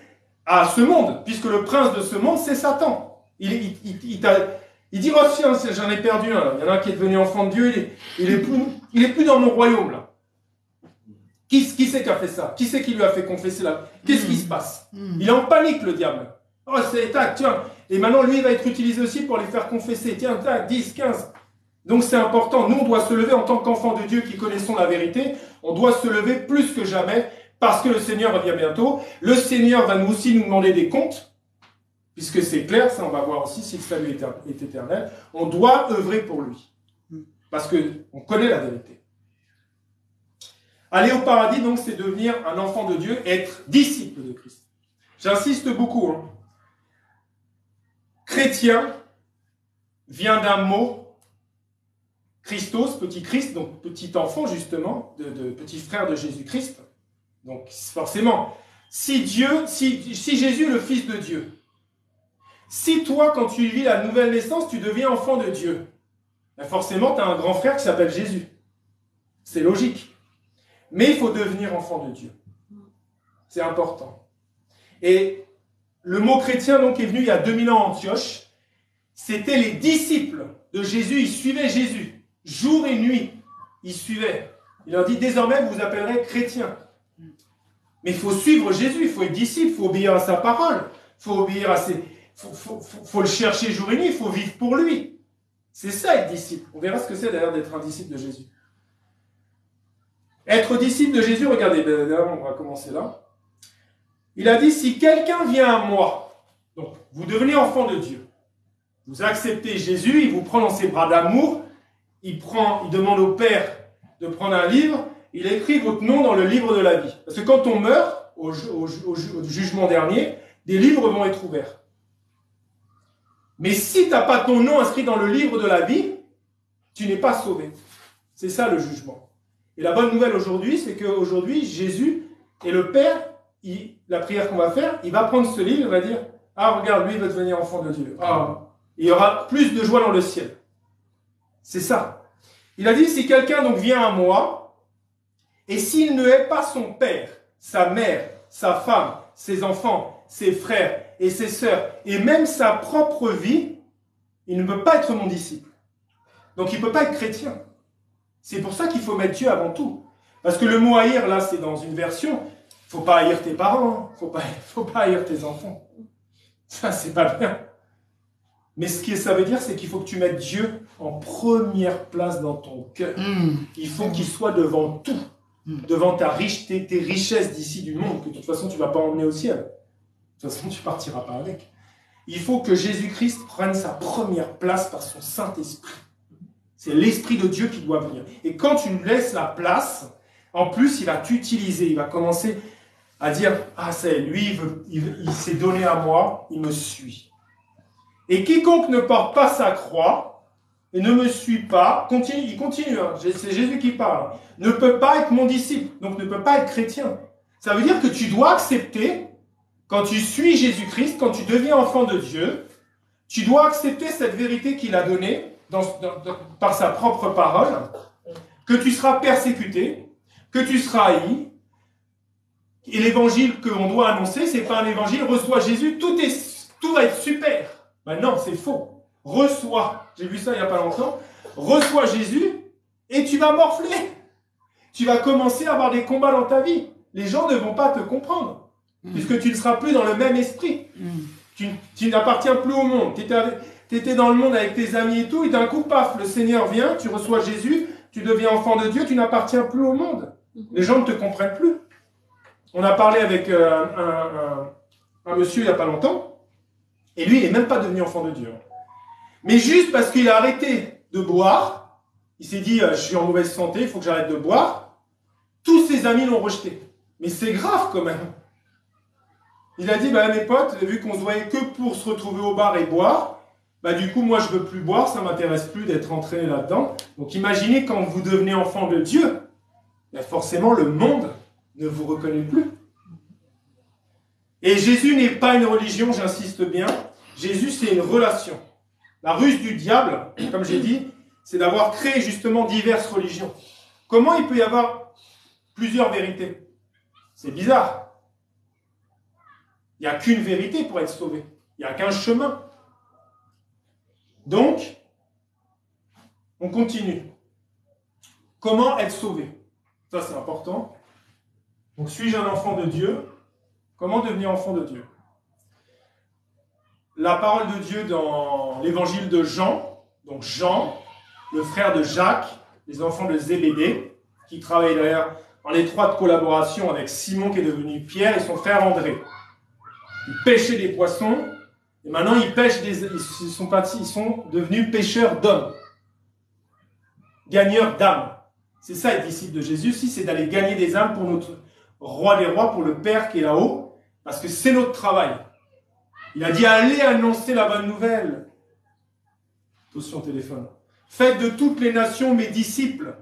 à ce monde, puisque le prince de ce monde, c'est Satan. Il dit, oh tiens, j'en ai perdu un. Il y en a un qui est devenu enfant de Dieu, il est plus dans mon royaume là. Qui c'est qui a fait ça? Qui c'est qui lui a fait confesser là? Qu'est-ce qui se passe? Il est en panique, le diable. Oh, c'est tac, tiens. Et maintenant, lui, il va être utilisé aussi pour les faire confesser. Tiens, tac, 10, 15. Donc c'est important. Nous, on doit se lever en tant qu'enfants de Dieu qui connaissons la vérité. On doit se lever plus que jamais parce que le Seigneur revient bientôt. Le Seigneur va nous aussi nous demander des comptes. Puisque c'est clair, ça on va voir aussi si le salut est éternel. On doit œuvrer pour lui. Parce qu'on connaît la vérité. Aller au paradis, donc, c'est devenir un enfant de Dieu, être disciple de Christ. J'insiste beaucoup. Hein. Chrétien vient d'un mot, Christos, petit Christ, donc petit enfant, justement, de petit frère de Jésus-Christ. Donc, forcément, si Jésus est le Fils de Dieu, si toi, quand tu vis la nouvelle naissance, tu deviens enfant de Dieu, ben forcément, tu as un grand frère qui s'appelle Jésus. C'est logique. Mais il faut devenir enfant de Dieu. C'est important. Et le mot chrétien, donc, est venu il y a 2000 ans à Antioche. C'était les disciples de Jésus. Ils suivaient Jésus. Jour et nuit, ils suivaient. Il leur dit, désormais, vous vous appellerez chrétiens. Mais il faut suivre Jésus, il faut être disciple, il faut obéir à sa parole. Il faut obéir à ses... faut le chercher jour et nuit, il faut vivre pour lui. C'est ça, être disciple. On verra ce que c'est d'ailleurs d'être un disciple de Jésus. Être disciple de Jésus, regardez, d'ailleurs, on va commencer là. Il a dit, si quelqu'un vient à moi, donc vous devenez enfant de Dieu, vous acceptez Jésus, il vous prend dans ses bras d'amour, il demande au Père de prendre un livre, il écrit votre nom dans le livre de la vie. Parce que quand on meurt, au jugement dernier, des livres vont être ouverts. Mais si tu n'as pas ton nom inscrit dans le livre de la vie, tu n'es pas sauvé. C'est ça le jugement. Et la bonne nouvelle aujourd'hui, c'est qu'aujourd'hui, Jésus et le Père, la prière qu'on va faire, il va prendre ce livre, il va dire, ah regarde, lui il va devenir enfant de Dieu. Ah, il y aura plus de joie dans le ciel. C'est ça. Il a dit, si quelqu'un donc vient à moi, et s'il ne hait pas son père, sa mère, sa femme, ses enfants, ses frères et ses sœurs, et même sa propre vie, il ne peut pas être mon disciple. Donc il ne peut pas être chrétien. C'est pour ça qu'il faut mettre Dieu avant tout. Parce que le mot haïr, là, c'est dans une version, il ne faut pas haïr tes parents, il ne faut pas haïr tes enfants. Ça, c'est pas bien. Mais ce que ça veut dire, c'est qu'il faut que tu mettes Dieu en première place dans ton cœur. Il faut qu'il soit devant tout. Devant tes richesses d'ici du monde, que de toute façon tu ne vas pas emmener au ciel. De toute façon tu ne partiras pas avec. Il faut que Jésus-Christ prenne sa première place par son Saint-Esprit. C'est l'Esprit de Dieu qui doit venir. Et quand tu lui laisses la place, en plus il va t'utiliser, il va commencer à dire, ah c'est lui, il s'est donné à moi, il me suit. Et quiconque ne porte pas sa croix, et ne me suit pas, il continue, hein, c'est Jésus qui parle, ne peut pas être mon disciple, donc ne peut pas être chrétien. Ça veut dire que tu dois accepter, quand tu suis Jésus-Christ, quand tu deviens enfant de Dieu, tu dois accepter cette vérité qu'il a donnée par sa propre parole, que tu seras persécuté, que tu seras haï, et l'évangile qu'on doit annoncer, c'est pas un évangile, reçois Jésus, tout va être super. Ben non, c'est faux. Reçois, j'ai vu ça il n'y a pas longtemps, reçois Jésus et tu vas morfler. Tu vas commencer à avoir des combats dans ta vie. Les gens ne vont pas te comprendre, puisque tu ne seras plus dans le même esprit. Tu n'appartiens plus au monde. Tu étais dans le monde avec tes amis et tout, et d'un coup, paf, le Seigneur vient, tu reçois Jésus, tu deviens enfant de Dieu, tu n'appartiens plus au monde. Les gens ne te comprennent plus. On a parlé avec un monsieur il n'y a pas longtemps, et lui, il n'est même pas devenu enfant de Dieu. Mais juste parce qu'il a arrêté de boire, il s'est dit, je suis en mauvaise santé, il faut que j'arrête de boire, tous ses amis l'ont rejeté. Mais c'est grave quand même. Il a dit, bah, mes potes, vu qu'on se voyait que pour se retrouver au bar et boire, bah, du coup, moi, je veux plus boire, ça m'intéresse plus d'être entraîné là-dedans. Donc imaginez quand vous devenez enfant de Dieu, bah, forcément, le monde ne vous reconnaît plus. Et Jésus n'est pas une religion, j'insiste bien. Jésus, c'est une relation. La ruse du diable, comme j'ai dit, c'est d'avoir créé justement diverses religions. Comment il peut y avoir plusieurs vérités? C'est bizarre. Il n'y a qu'une vérité pour être sauvé. Il n'y a qu'un chemin. Donc, on continue. Comment être sauvé? Ça, c'est important. Donc, suis-je un enfant de Dieu? Comment devenir enfant de Dieu? La parole de Dieu dans l'évangile de Jean, donc Jean, le frère de Jacques, les enfants de Zébédée, qui travaillent d'ailleurs en étroite collaboration avec Simon qui est devenu Pierre et son frère André. Ils pêchaient des poissons et maintenant ils sont devenus pêcheurs d'hommes, gagneurs d'âmes. C'est ça être disciple de Jésus, si c'est d'aller gagner des âmes pour notre roi des rois, pour le Père qui est là-haut, parce que c'est notre travail. Il a dit, allez annoncer la bonne nouvelle. Attention téléphone. Faites de toutes les nations mes disciples.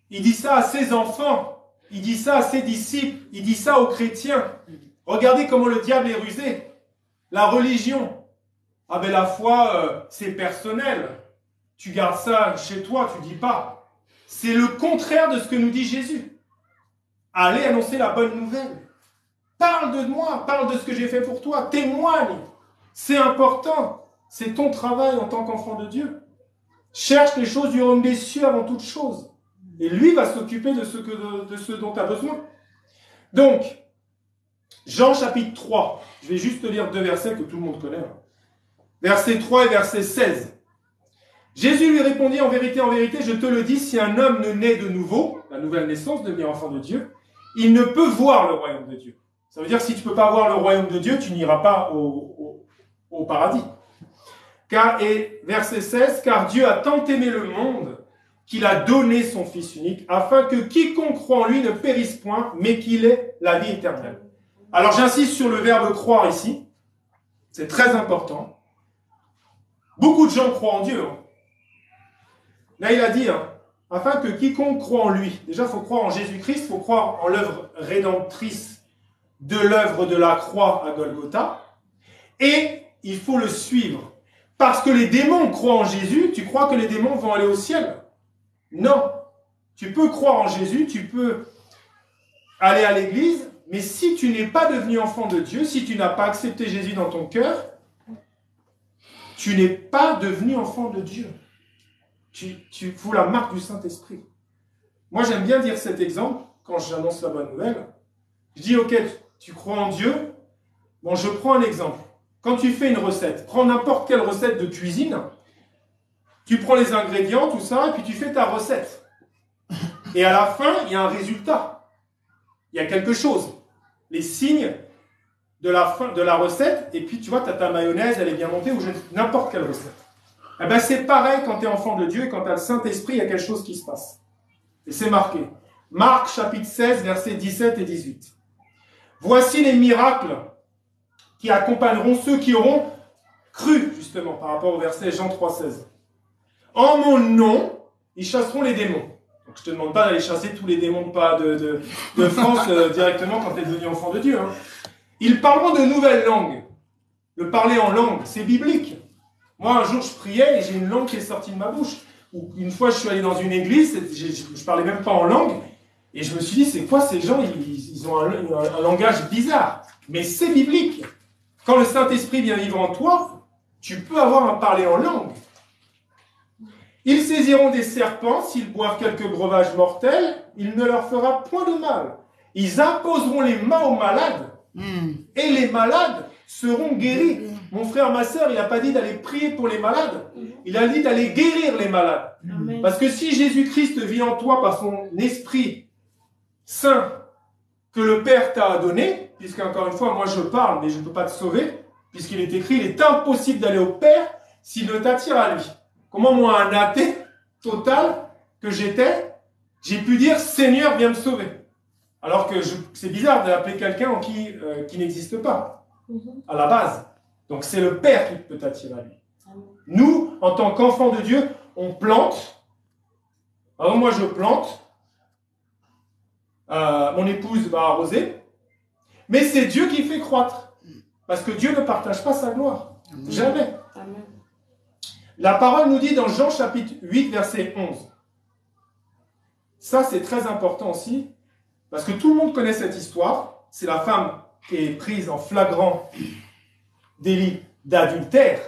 Il dit ça à ses enfants. Il dit ça à ses disciples. Il dit ça aux chrétiens. Regardez comment le diable est rusé. La religion. Ah ben la foi, c'est personnel. Tu gardes ça chez toi, tu dis pas. C'est le contraire de ce que nous dit Jésus. Allez annoncer la bonne nouvelle. Parle de moi, parle de ce que j'ai fait pour toi. Témoigne. C'est important. C'est ton travail en tant qu'enfant de Dieu. Cherche les choses du royaume des cieux avant toute chose. Et lui va s'occuper de ce dont tu as besoin. Donc, Jean chapitre 3. Je vais juste te lire 2 versets que tout le monde connaît. Verset 3 et verset 16. Jésus lui répondit, en vérité, je te le dis, si un homme ne naît de nouveau, la nouvelle naissance, devenir enfant de Dieu, il ne peut voir le royaume de Dieu. Ça veut dire que si tu ne peux pas voir le royaume de Dieu, tu n'iras pas au paradis. Et verset 16, car Dieu a tant aimé le monde qu'il a donné son Fils unique, afin que quiconque croit en lui ne périsse point, mais qu'il ait la vie éternelle. Alors j'insiste sur le verbe croire ici, c'est très important. Beaucoup de gens croient en Dieu. Là il a dit, afin que quiconque croit en lui, déjà il faut croire en Jésus-Christ, il faut croire en l'œuvre rédemptrice de l'œuvre de la croix à Golgotha, et il faut le suivre. Parce que les démons croient en Jésus, tu crois que les démons vont aller au ciel? Non. Tu peux croire en Jésus, tu peux aller à l'église, mais si tu n'es pas devenu enfant de Dieu, si tu n'as pas accepté Jésus dans ton cœur, tu n'es pas devenu enfant de Dieu. Tu fous la marque du Saint-Esprit. Moi, j'aime bien dire cet exemple quand j'annonce la bonne nouvelle. Je dis, ok, tu crois en Dieu. Bon, je prends un exemple. Quand tu fais une recette, prends n'importe quelle recette de cuisine, tu prends les ingrédients, tout ça, et puis tu fais ta recette. Et à la fin, il y a un résultat. Il y a quelque chose. Les signes de la fin de la recette, et puis tu vois, tu as ta mayonnaise, elle est bien montée, ou n'importe quelle recette. Eh bien, c'est pareil quand tu es enfant de Dieu, et quand tu as le Saint-Esprit, il y a quelque chose qui se passe. Et c'est marqué. Marc, chapitre 16, versets 17 et 18. Voici les miracles qui accompagneront ceux qui auront cru, justement, par rapport au verset Jean 3, 16. En mon nom, ils chasseront les démons. Donc, je ne te demande pas d'aller chasser tous les démons de France directement quand tu es devenu enfant de Dieu. Ils parleront de nouvelles langues. Le parler en langue, c'est biblique. Moi, un jour, je priais et j'ai une langue qui est sortie de ma bouche. Ou une fois, je suis allé dans une église, je parlais même pas en langue, et je me suis dit, c'est quoi ces gens? Ils ont un langage bizarre. Mais c'est biblique. Quand le Saint-Esprit vient vivre en toi, tu peux avoir un parler en langue. Ils saisiront des serpents, s'ils boivent quelques breuvages mortels, il ne leur fera point de mal. Ils imposeront les mains aux malades, et les malades seront guéris. Mon frère, ma sœur, il n'a pas dit d'aller prier pour les malades, il a dit d'aller guérir les malades. Amen. Parce que si Jésus-Christ vit en toi par son Esprit Saint que le Père t'a donné, puisqu'encore une fois, moi je parle, mais je ne peux pas te sauver, puisqu'il est écrit, il est impossible d'aller au Père s'il ne t'attire à lui. Comment moi, un athée total que j'étais, j'ai pu dire, Seigneur, viens me sauver. Alors que c'est bizarre d'appeler quelqu'un qui n'existe pas, à la base. Donc c'est le Père qui peut t'attirer à lui. Nous, en tant qu'enfants de Dieu, on plante. Alors moi, je plante. Mon épouse va arroser. Mais c'est Dieu qui fait croître. Parce que Dieu ne partage pas sa gloire. Amen. Jamais. Amen. La parole nous dit dans Jean chapitre 8, verset 11. Ça, c'est très important aussi. Parce que tout le monde connaît cette histoire. C'est la femme qui est prise en flagrant délit d'adultère.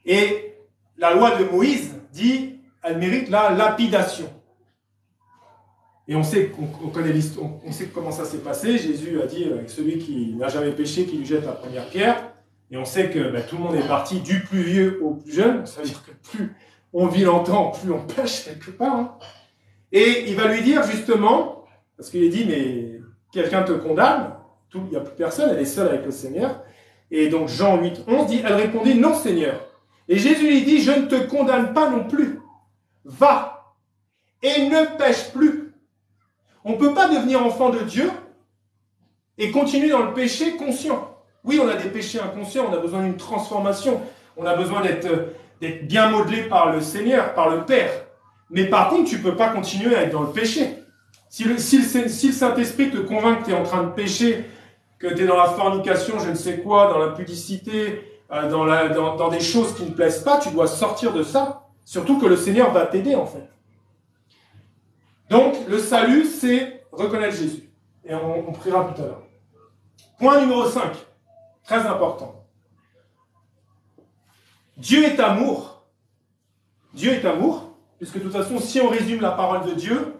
Et la loi de Moïse dit, elle mérite la lapidation. Et on sait qu'on connaît l'histoire, on sait comment ça s'est passé. Jésus a dit, celui qui n'a jamais péché, qui lui jette la première pierre. Et on sait que tout le monde est parti du plus vieux au plus jeune. Ça veut dire que plus on vit longtemps, plus on pêche quelque part. Et il va lui dire justement, parce qu'il est dit, mais quelqu'un te condamne, il n'y a plus personne, elle est seule avec le Seigneur. Et donc Jean 8, 11 dit, elle répondit, non Seigneur. Et Jésus lui dit, je ne te condamne pas non plus. Va et ne pêche plus. On ne peut pas devenir enfant de Dieu et continuer dans le péché conscient. Oui, on a des péchés inconscients, on a besoin d'une transformation, on a besoin d'être bien modelé par le Seigneur, par le Père. Mais par contre, tu ne peux pas continuer à être dans le péché. Si le Saint-Esprit te convainc que tu es en train de pécher, que tu es dans la fornication, je ne sais quoi, dans la pudicité, dans des choses qui ne plaisent pas, tu dois sortir de ça. Surtout que le Seigneur va t'aider, en fait. Donc, le salut, c'est reconnaître Jésus. Et on priera tout à l'heure. Point numéro 5, très important. Dieu est amour. Dieu est amour, puisque de toute façon, si on résume la parole de Dieu,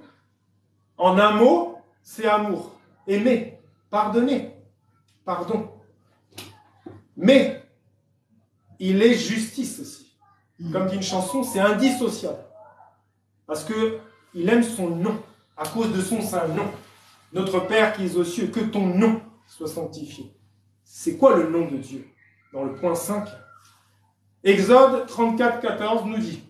en un mot, c'est amour. Aimer, pardonner, pardon. Mais, il est justice aussi. Comme dit une chanson, c'est indissociable. Parce que il aime son nom, à cause de son saint nom. Notre Père qui es aux cieux, que ton nom soit sanctifié. C'est quoi le nom de Dieu? Dans le point 5, Exode 34, 14 nous dit: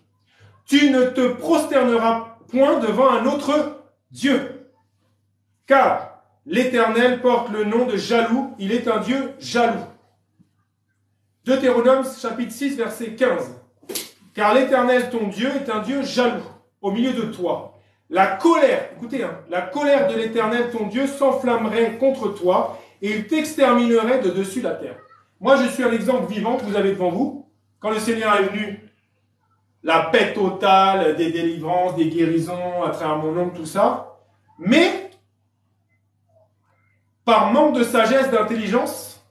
tu ne te prosterneras point devant un autre Dieu, car l'Éternel porte le nom de jaloux, il est un Dieu jaloux. Deutéronome chapitre 6, verset 15. Car l'Éternel ton Dieu est un Dieu jaloux au milieu de toi. La colère, écoutez, la colère de l'Éternel ton Dieu s'enflammerait contre toi et il t'exterminerait de dessus la terre. Moi, je suis un exemple vivant que vous avez devant vous. Quand le Seigneur est venu, la paix totale, des délivrances, des guérisons à travers mon nom, tout ça. Mais, par manque de sagesse, d'intelligence,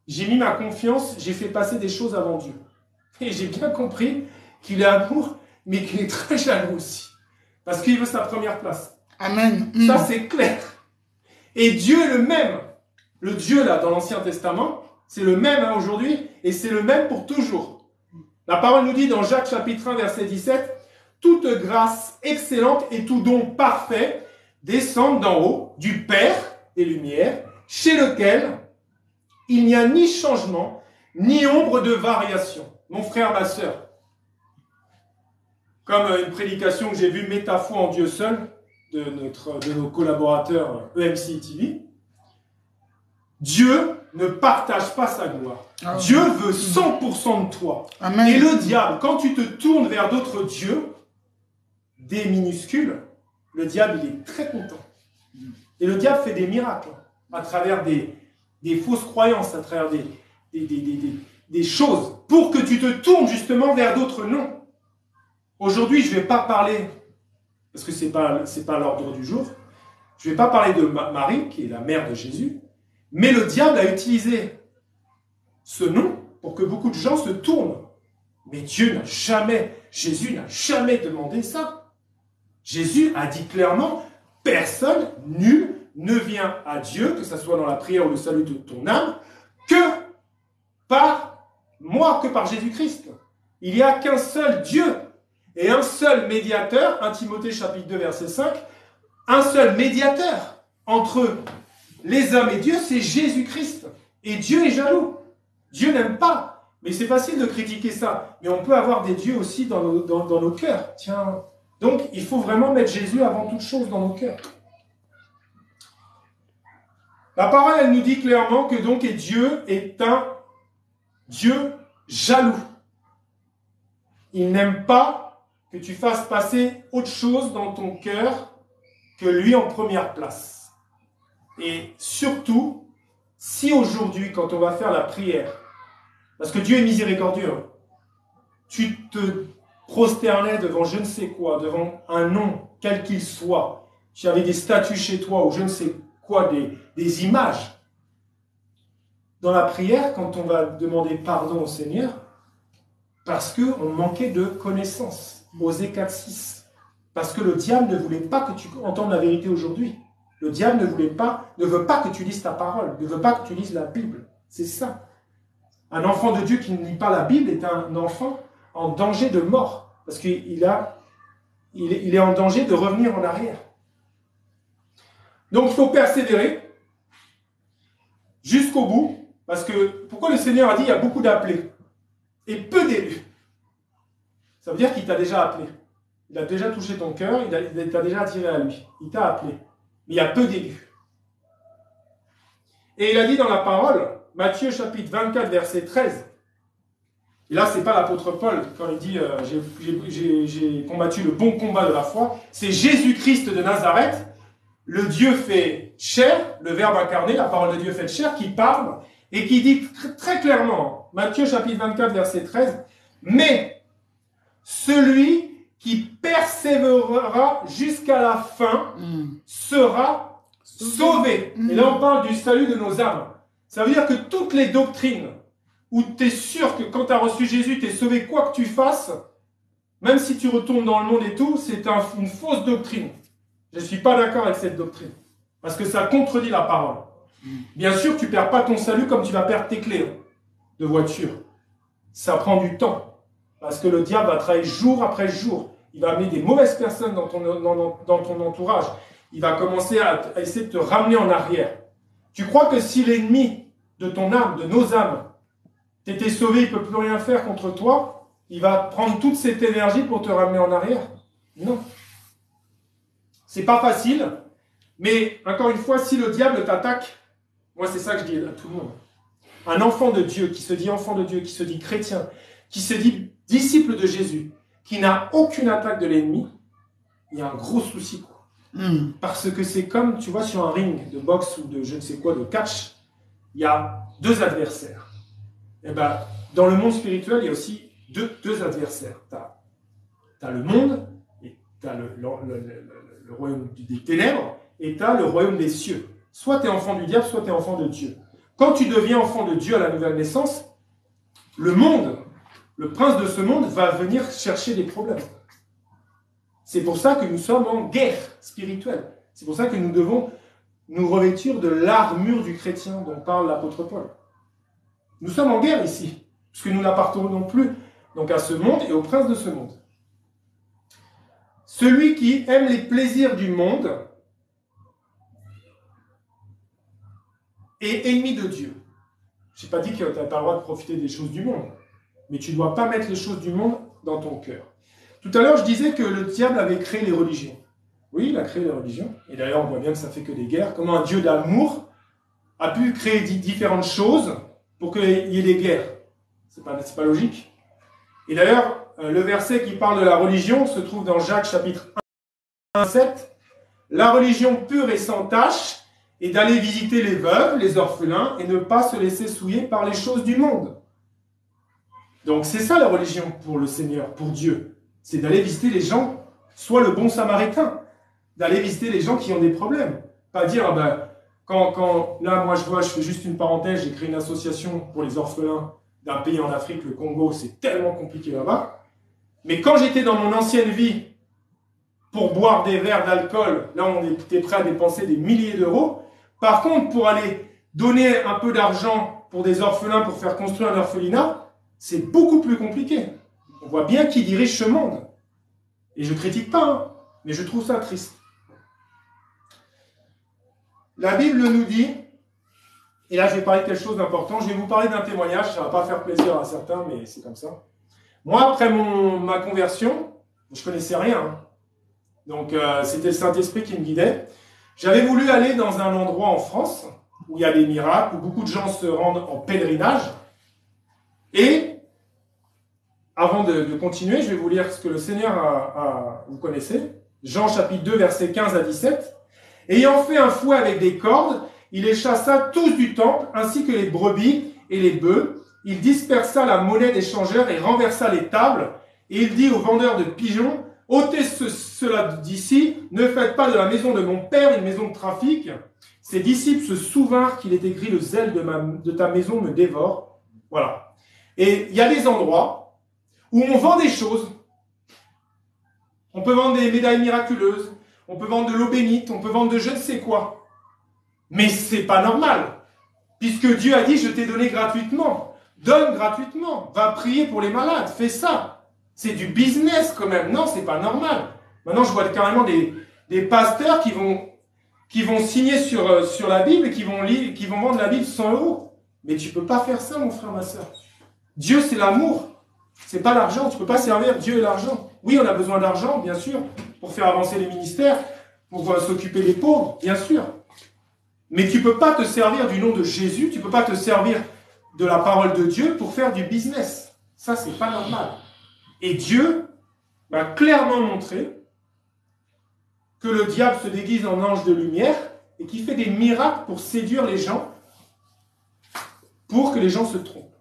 j'ai mis ma confiance, j'ai fait passer des choses avant Dieu. Et j'ai bien compris qu'il est amour, mais qu'il est très jaloux aussi. Parce qu'il veut sa première place. Amen. Ça, c'est clair. Et Dieu est le même. Le Dieu, là, dans l'Ancien Testament, c'est le même aujourd'hui, et c'est le même pour toujours. La parole nous dit dans Jacques chapitre 1, verset 17, « Toute grâce excellente et tout don parfait descendent d'en haut, du Père des Lumières, chez lequel il n'y a ni changement, ni ombre de variation. » Mon frère, ma sœur, comme une prédication que j'ai vue, Mets ta foi en Dieu seul, de nos collaborateurs EMC TV, Dieu ne partage pas sa gloire. Ah, Dieu veut 100% de toi. Amen. Et le diable, quand tu te tournes vers d'autres dieux, des minuscules, le diable, il est très content. Et le diable fait des miracles à travers des fausses croyances, à travers des choses, pour que tu te tournes justement vers d'autres noms. Aujourd'hui, je ne vais pas parler, parce que ce n'est pas l'ordre du jour, je ne vais pas parler de Marie, qui est la mère de Jésus, mais le diable a utilisé ce nom pour que beaucoup de gens se tournent. Mais Jésus n'a jamais demandé ça. Jésus a dit clairement, personne, nul, ne vient à Dieu, que ce soit dans la prière ou le salut de ton âme, que par moi, que par Jésus-Christ. Il n'y a qu'un seul Dieu et un seul médiateur, 1 Timothée chapitre 2, verset 5, un seul médiateur entre les hommes et Dieu, c'est Jésus-Christ. Et Dieu est jaloux. Dieu n'aime pas. Mais c'est facile de critiquer ça. Mais on peut avoir des dieux aussi dans nos cœurs. Tiens. Donc, il faut vraiment mettre Jésus avant toute chose dans nos cœurs. La parole, elle nous dit clairement que donc Dieu est un Dieu jaloux. Il n'aime pas que tu fasses passer autre chose dans ton cœur que lui en première place. Et surtout, si aujourd'hui, quand on va faire la prière, parce que Dieu est miséricordieux, tu te prosternais devant je ne sais quoi, devant un nom, quel qu'il soit, tu avais des statues chez toi ou je ne sais quoi, des images. Dans la prière, quand on va demander pardon au Seigneur, parce qu'on manquait de connaissances, Osée 4.6, parce que le diable ne voulait pas que tu entendes la vérité aujourd'hui. Le diable ne veut pas que tu lises ta parole, ne veut pas que tu lises la Bible. C'est ça. Un enfant de Dieu qui ne lit pas la Bible est un enfant en danger de mort, parce qu'il est en danger de revenir en arrière. Donc il faut persévérer jusqu'au bout, parce que pourquoi le Seigneur a dit il y a beaucoup d'appelés et peu d'élus? Ça veut dire qu'il t'a déjà appelé. Il a déjà touché ton cœur, il t'a déjà attiré à lui. Il t'a appelé. Mais il y a peu d'élus. Et il a dit dans la parole, Matthieu chapitre 24, verset 13, et là, ce n'est pas l'apôtre Paul, quand il dit j'ai combattu le bon combat de la foi, c'est Jésus-Christ de Nazareth, le Dieu fait chair, le Verbe incarné, la parole de Dieu fait chair, qui parle et qui dit très clairement, Matthieu chapitre 24, verset 13, mais celui qui persévérera jusqu'à la fin sera sauvé. Et là, on parle du salut de nos âmes. Ça veut dire que toutes les doctrines où tu es sûr que quand tu as reçu Jésus, tu es sauvé quoi que tu fasses, même si tu retournes dans le monde et tout, c'est une fausse doctrine. Je ne suis pas d'accord avec cette doctrine. Parce que ça contredit la parole. Bien sûr, tu ne perds pas ton salut comme tu vas perdre tes clés de voiture. Ça prend du temps. Parce que le diable va travailler jour après jour. Il va amener des mauvaises personnes dans ton entourage. Il va commencer à essayer de te ramener en arrière. Tu crois que si l'ennemi de ton âme, de nos âmes, t'étais sauvé, il ne peut plus rien faire contre toi, il va prendre toute cette énergie pour te ramener en arrière? Non. C'est pas facile, mais encore une fois, si le diable t'attaque, moi c'est ça que je dis à tout le monde. Un enfant de Dieu, qui se dit enfant de Dieu, qui se dit chrétien, qui se dit disciple de Jésus, qui n'a aucune attaque de l'ennemi, il y a un gros souci, quoi. Parce que c'est comme, tu vois, sur un ring de boxe ou de je ne sais quoi, de catch, il y a deux adversaires. Et ben, dans le monde spirituel, il y a aussi deux adversaires. Tu as le monde, et tu as le royaume des ténèbres, et tu as le royaume des cieux. Soit tu es enfant du diable, soit tu es enfant de Dieu. Quand tu deviens enfant de Dieu à la nouvelle naissance, le monde, le prince de ce monde, va venir chercher des problèmes. C'est pour ça que nous sommes en guerre spirituelle. C'est pour ça que nous devons nous revêtir de l'armure du chrétien dont parle l'apôtre Paul. Nous sommes en guerre ici, puisque nous n'appartenons plus donc à ce monde et au prince de ce monde. Celui qui aime les plaisirs du monde est ennemi de Dieu. Je n'ai pas dit que tu n'as pas le droit de profiter des choses du monde, mais tu ne dois pas mettre les choses du monde dans ton cœur. Tout à l'heure, je disais que le diable avait créé les religions. Oui, il a créé les religions, et d'ailleurs on voit bien que ça fait que des guerres. Comment un Dieu d'amour a pu créer différentes choses pour qu'il y ait des guerres. C'est pas logique. Et d'ailleurs, le verset qui parle de la religion se trouve dans Jacques chapitre 1, 7. La religion pure et sans tache est d'aller visiter les veuves, les orphelins, et ne pas se laisser souiller par les choses du monde. Donc c'est ça la religion pour le Seigneur, pour Dieu. C'est d'aller visiter les gens, soit le bon samaritain, d'aller visiter les gens qui ont des problèmes. Pas dire, ah ben, là, moi, je fais juste une parenthèse, j'ai créé une association pour les orphelins d'un pays en Afrique, le Congo, c'est tellement compliqué là-bas. Mais quand j'étais dans mon ancienne vie, pour boire des verres d'alcool, là, on était prêt à dépenser des milliers d'euros. Par contre, pour aller donner un peu d'argent pour des orphelins, pour faire construire un orphelinat, c'est beaucoup plus compliqué. On voit bien qui dirige ce monde. Et je ne critique pas, hein, mais je trouve ça triste. La Bible nous dit, et là je vais parler de quelque chose d'important, je vais vous parler d'un témoignage, ça ne va pas faire plaisir à certains, mais c'est comme ça. Moi, après ma conversion, je ne connaissais rien, hein. Donc c'était le Saint-Esprit qui me guidait. J'avais voulu aller dans un endroit en France, où il y a des miracles, où beaucoup de gens se rendent en pèlerinage. Et, avant de continuer, je vais vous lire ce que le Seigneur vous connaissez, Jean chapitre 2, versets 15 à 17. Ayant fait un fouet avec des cordes, il les chassa tous du temple, ainsi que les brebis et les bœufs. Il dispersa la monnaie des changeurs et renversa les tables. Et il dit aux vendeurs de pigeons, « ôtez cela d'ici, ne faites pas de la maison de mon père une maison de trafic. » Ses disciples se souvinrent qu'il est écrit, « Le zèle de ta maison me dévore. » Voilà. Et il y a des endroits où on vend des choses. On peut vendre des médailles miraculeuses. On peut vendre de l'eau bénite, on peut vendre de je ne sais quoi. Mais c'est pas normal. Puisque Dieu a dit, je t'ai donné gratuitement. Donne gratuitement. Va prier pour les malades. Fais ça. C'est du business quand même. Non, c'est pas normal. Maintenant, je vois carrément des pasteurs qui vont signer sur la Bible et qui vont vendre la Bible 100 €. Mais tu peux pas faire ça, mon frère, ma soeur. Dieu, c'est l'amour. C'est pas l'argent. Tu peux pas servir Dieu et l'argent. Oui, on a besoin d'argent, bien sûr, pour faire avancer les ministères, pour s'occuper des pauvres, bien sûr. Mais tu ne peux pas te servir du nom de Jésus, tu ne peux pas te servir de la parole de Dieu pour faire du business. Ça, c'est pas normal. Et Dieu m'a clairement montré que le diable se déguise en ange de lumière et qui fait des miracles pour séduire les gens, pour que les gens se trompent.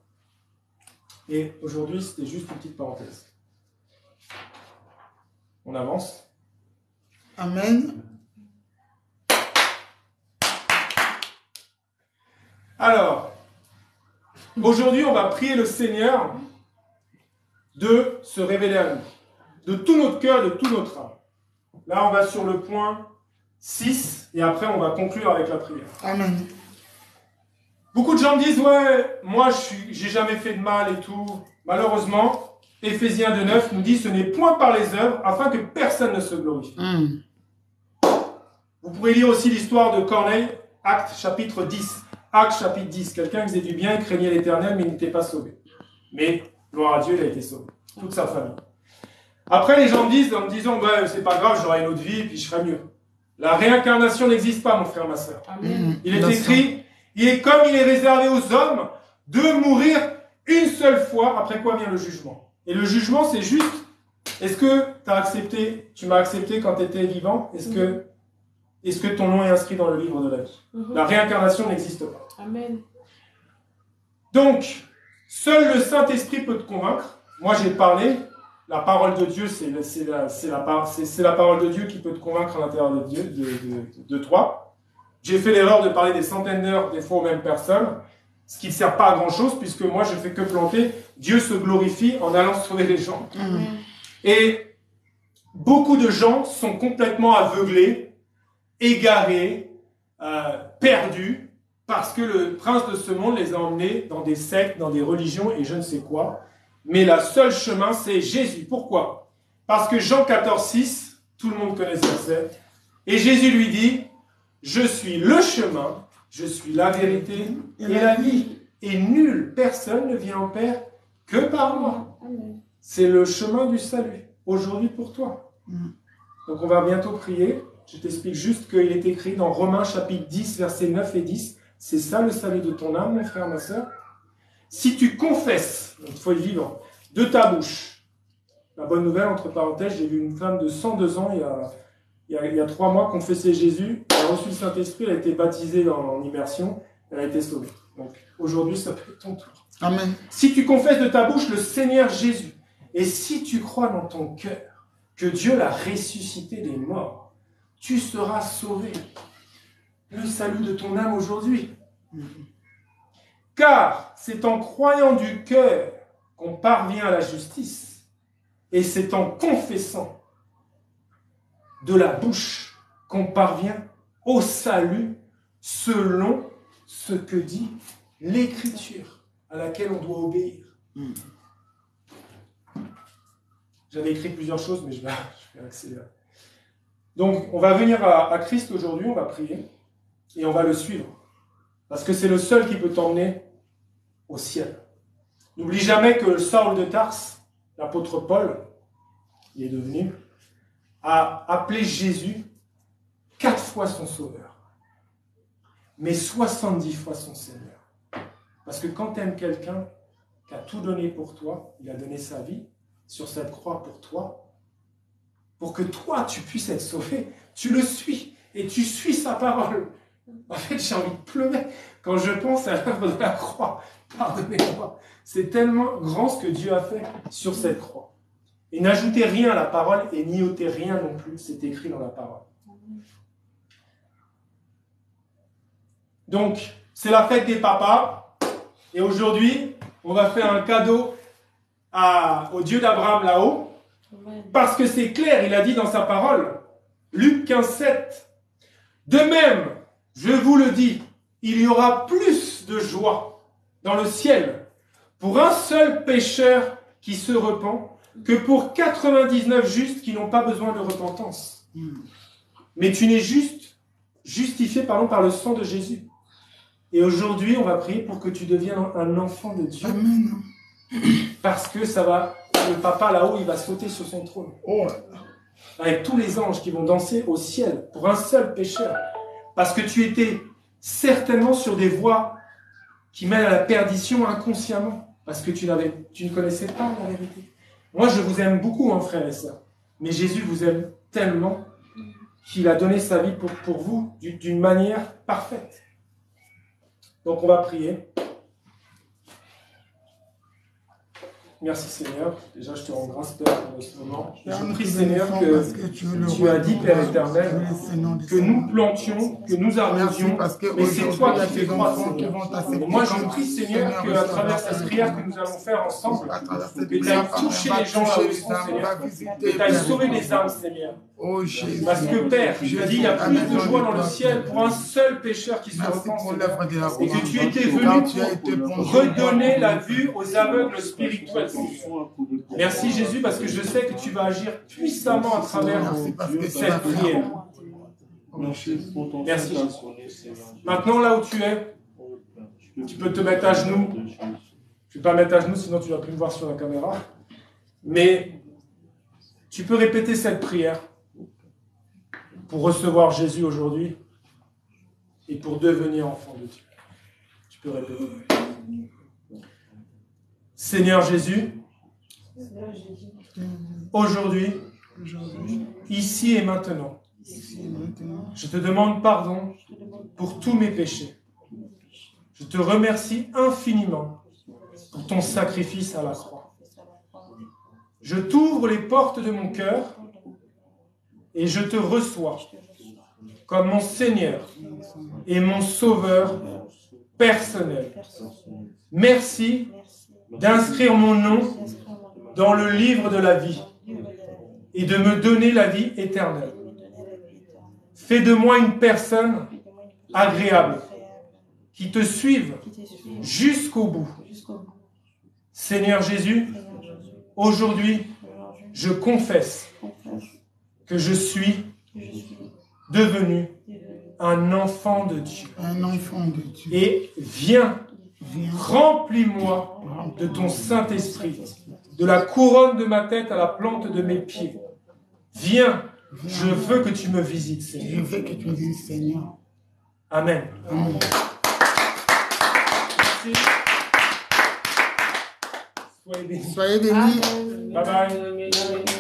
Et aujourd'hui, c'était juste une petite parenthèse. On avance. Amen. Alors, aujourd'hui, on va prier le Seigneur de se révéler à nous, de tout notre cœur, de tout notre âme. Là, on va sur le point 6, et après, on va conclure avec la prière. Amen. Beaucoup de gens me disent, ouais, moi, j'ai jamais fait de mal et tout. Malheureusement, Éphésiens 2,9 nous dit, ce n'est point par les œuvres, afin que personne ne se glorifie. Vous pourrez lire aussi l'histoire de Corneille, Actes chapitre 10. Actes chapitre 10. Quelqu'un qui faisait du bien, craignait l'Éternel, mais il n'était pas sauvé. Mais, gloire à Dieu, il a été sauvé. Toute sa famille. Après, les gens me disent, en me disant, bah, c'est pas grave, j'aurai une autre vie, puis je serai mieux. La réincarnation n'existe pas, mon frère, ma soeur. Il est écrit, il est comme il est réservé aux hommes de mourir une seule fois, après quoi vient le jugement. Et le jugement, c'est juste, est-ce que tu m'as accepté quand tu étais vivant? Est-ce que ton nom est inscrit dans le livre de la vie? La réincarnation n'existe pas. Amen. Donc, seul le Saint-Esprit peut te convaincre. Moi, j'ai parlé. La parole de Dieu, c'est la parole de Dieu qui peut te convaincre à l'intérieur de Dieu, de toi. J'ai fait l'erreur de parler des centaines d'heures, des fois aux mêmes personnes, ce qui ne sert pas à grand-chose, puisque moi, je ne fais que planter. Dieu se glorifie en allant sauver les gens. Et beaucoup de gens sont complètement aveuglés, égarés, perdus, parce que le prince de ce monde les a emmenés dans des sectes, dans des religions et je ne sais quoi. Mais le seul chemin, c'est Jésus. Pourquoi? Parce que Jean 14,6, tout le monde connaît ce verset, et Jésus lui dit, je suis le chemin, je suis la vérité et la vie. Et nulle personne ne vient au Père que par moi. C'est le chemin du salut, aujourd'hui pour toi. Donc on va bientôt prier. Je t'explique juste qu'il est écrit dans Romains chapitre 10, versets 9 et 10. C'est ça le salut de ton âme, mon frère, ma soeur. Si tu confesses, il faut le vivre, de ta bouche. La bonne nouvelle, entre parenthèses, j'ai vu une femme de 102 ans il y a 3 mois confesser Jésus. Elle a reçu le Saint-Esprit, elle a été baptisée en immersion, elle a été sauvée. Donc aujourd'hui, ça peut être ton tour. Amen. Si tu confesses de ta bouche le Seigneur Jésus, et si tu crois dans ton cœur que Dieu l'a ressuscité des morts, tu seras sauvé. Le salut de ton âme aujourd'hui. Car c'est en croyant du cœur qu'on parvient à la justice, et c'est en confessant de la bouche qu'on parvient au salut selon ce que dit l'Écriture à laquelle on doit obéir. J'avais écrit plusieurs choses, mais je vais accélérer. Donc, on va venir à Christ aujourd'hui, on va prier, et on va le suivre. Parce que c'est le seul qui peut t'emmener au ciel. N'oublie jamais que Saul de Tarse, l'apôtre Paul, il est devenu, a appelé Jésus 4 fois son sauveur, mais 70 fois son Seigneur. Parce que quand tu aimes quelqu'un qui a tout donné pour toi, il a donné sa vie sur cette croix pour toi, pour que toi, tu puisses être sauvé, tu le suis, et tu suis sa parole. En fait, j'ai envie de pleurer quand je pense à l'œuvre de la croix. Pardonnez-moi. C'est tellement grand ce que Dieu a fait sur cette croix. Et n'ajoutez rien à la parole et n'y ôtez rien non plus. C'est écrit dans la parole. Donc, c'est la fête des papas. Et aujourd'hui, on va faire un cadeau au Dieu d'Abraham là-haut. Parce que c'est clair, il a dit dans sa parole, Luc 15, 7. De même, je vous le dis, il y aura plus de joie dans le ciel pour un seul pécheur qui se repent que pour 99 justes qui n'ont pas besoin de repentance. Mais tu n'es justifié par le sang de Jésus. Et aujourd'hui, on va prier pour que tu deviennes un enfant de Dieu. Amen. Parce que ça va le papa là-haut, il va sauter sur son trône. Oh. Avec tous les anges qui vont danser au ciel pour un seul pécheur. Parce que tu étais certainement sur des voies qui mènent à la perdition inconsciemment. Parce que tu ne connaissais pas la vérité. Moi, je vous aime beaucoup, hein, frères et sœurs. Mais Jésus vous aime tellement qu'il a donné sa vie pour vous d'une manière parfaite. Donc, on va prier. Merci Seigneur. Déjà, je te rends grâce, Père, pour ce moment. Je prie, Seigneur, que tu as dit, Père éternel, que nous plantions, que nous arrosions, mais c'est toi qui fais croître, Seigneur. Et moi, je prie, Seigneur, qu'à travers cette prière que nous allons faire ensemble, que tu ailles toucher les gens là où ils sont, Seigneur, que tu ailles sauver les âmes, Seigneur. Parce que, Père, tu as dit, il y a plus de joie dans le ciel pour un seul pécheur qui se repent, Seigneur, et que tu étais venu pour redonner la vue aux aveugles spirituels. Merci Jésus, parce que je sais que tu vas agir puissamment à travers cette prière. Merci Jésus. Maintenant, là où tu es, tu peux te mettre à genoux. Je ne vais pas mettre à genoux, sinon tu ne vas plus me voir sur la caméra. Mais tu peux répéter cette prière pour recevoir Jésus aujourd'hui et pour devenir enfant de Dieu. Tu peux répéter. Seigneur Jésus, aujourd'hui, ici et maintenant, je te demande pardon pour tous mes péchés. Je te remercie infiniment pour ton sacrifice à la croix. Je t'ouvre les portes de mon cœur et je te reçois comme mon Seigneur et mon Sauveur personnel. Merci d'inscrire mon nom dans le livre de la vie et de me donner la vie éternelle. Fais de moi une personne agréable qui te suive jusqu'au bout. Seigneur Jésus, aujourd'hui, je confesse que je suis devenu un enfant de Dieu. Et viens, remplis-moi de ton Saint-Esprit, de la couronne de ma tête à la plante de mes pieds. Viens, je veux que tu me visites, Seigneur. Je veux que tu me visites, Seigneur. Amen. Amen. Soyez bénis. Soyez bénis. Bye bye.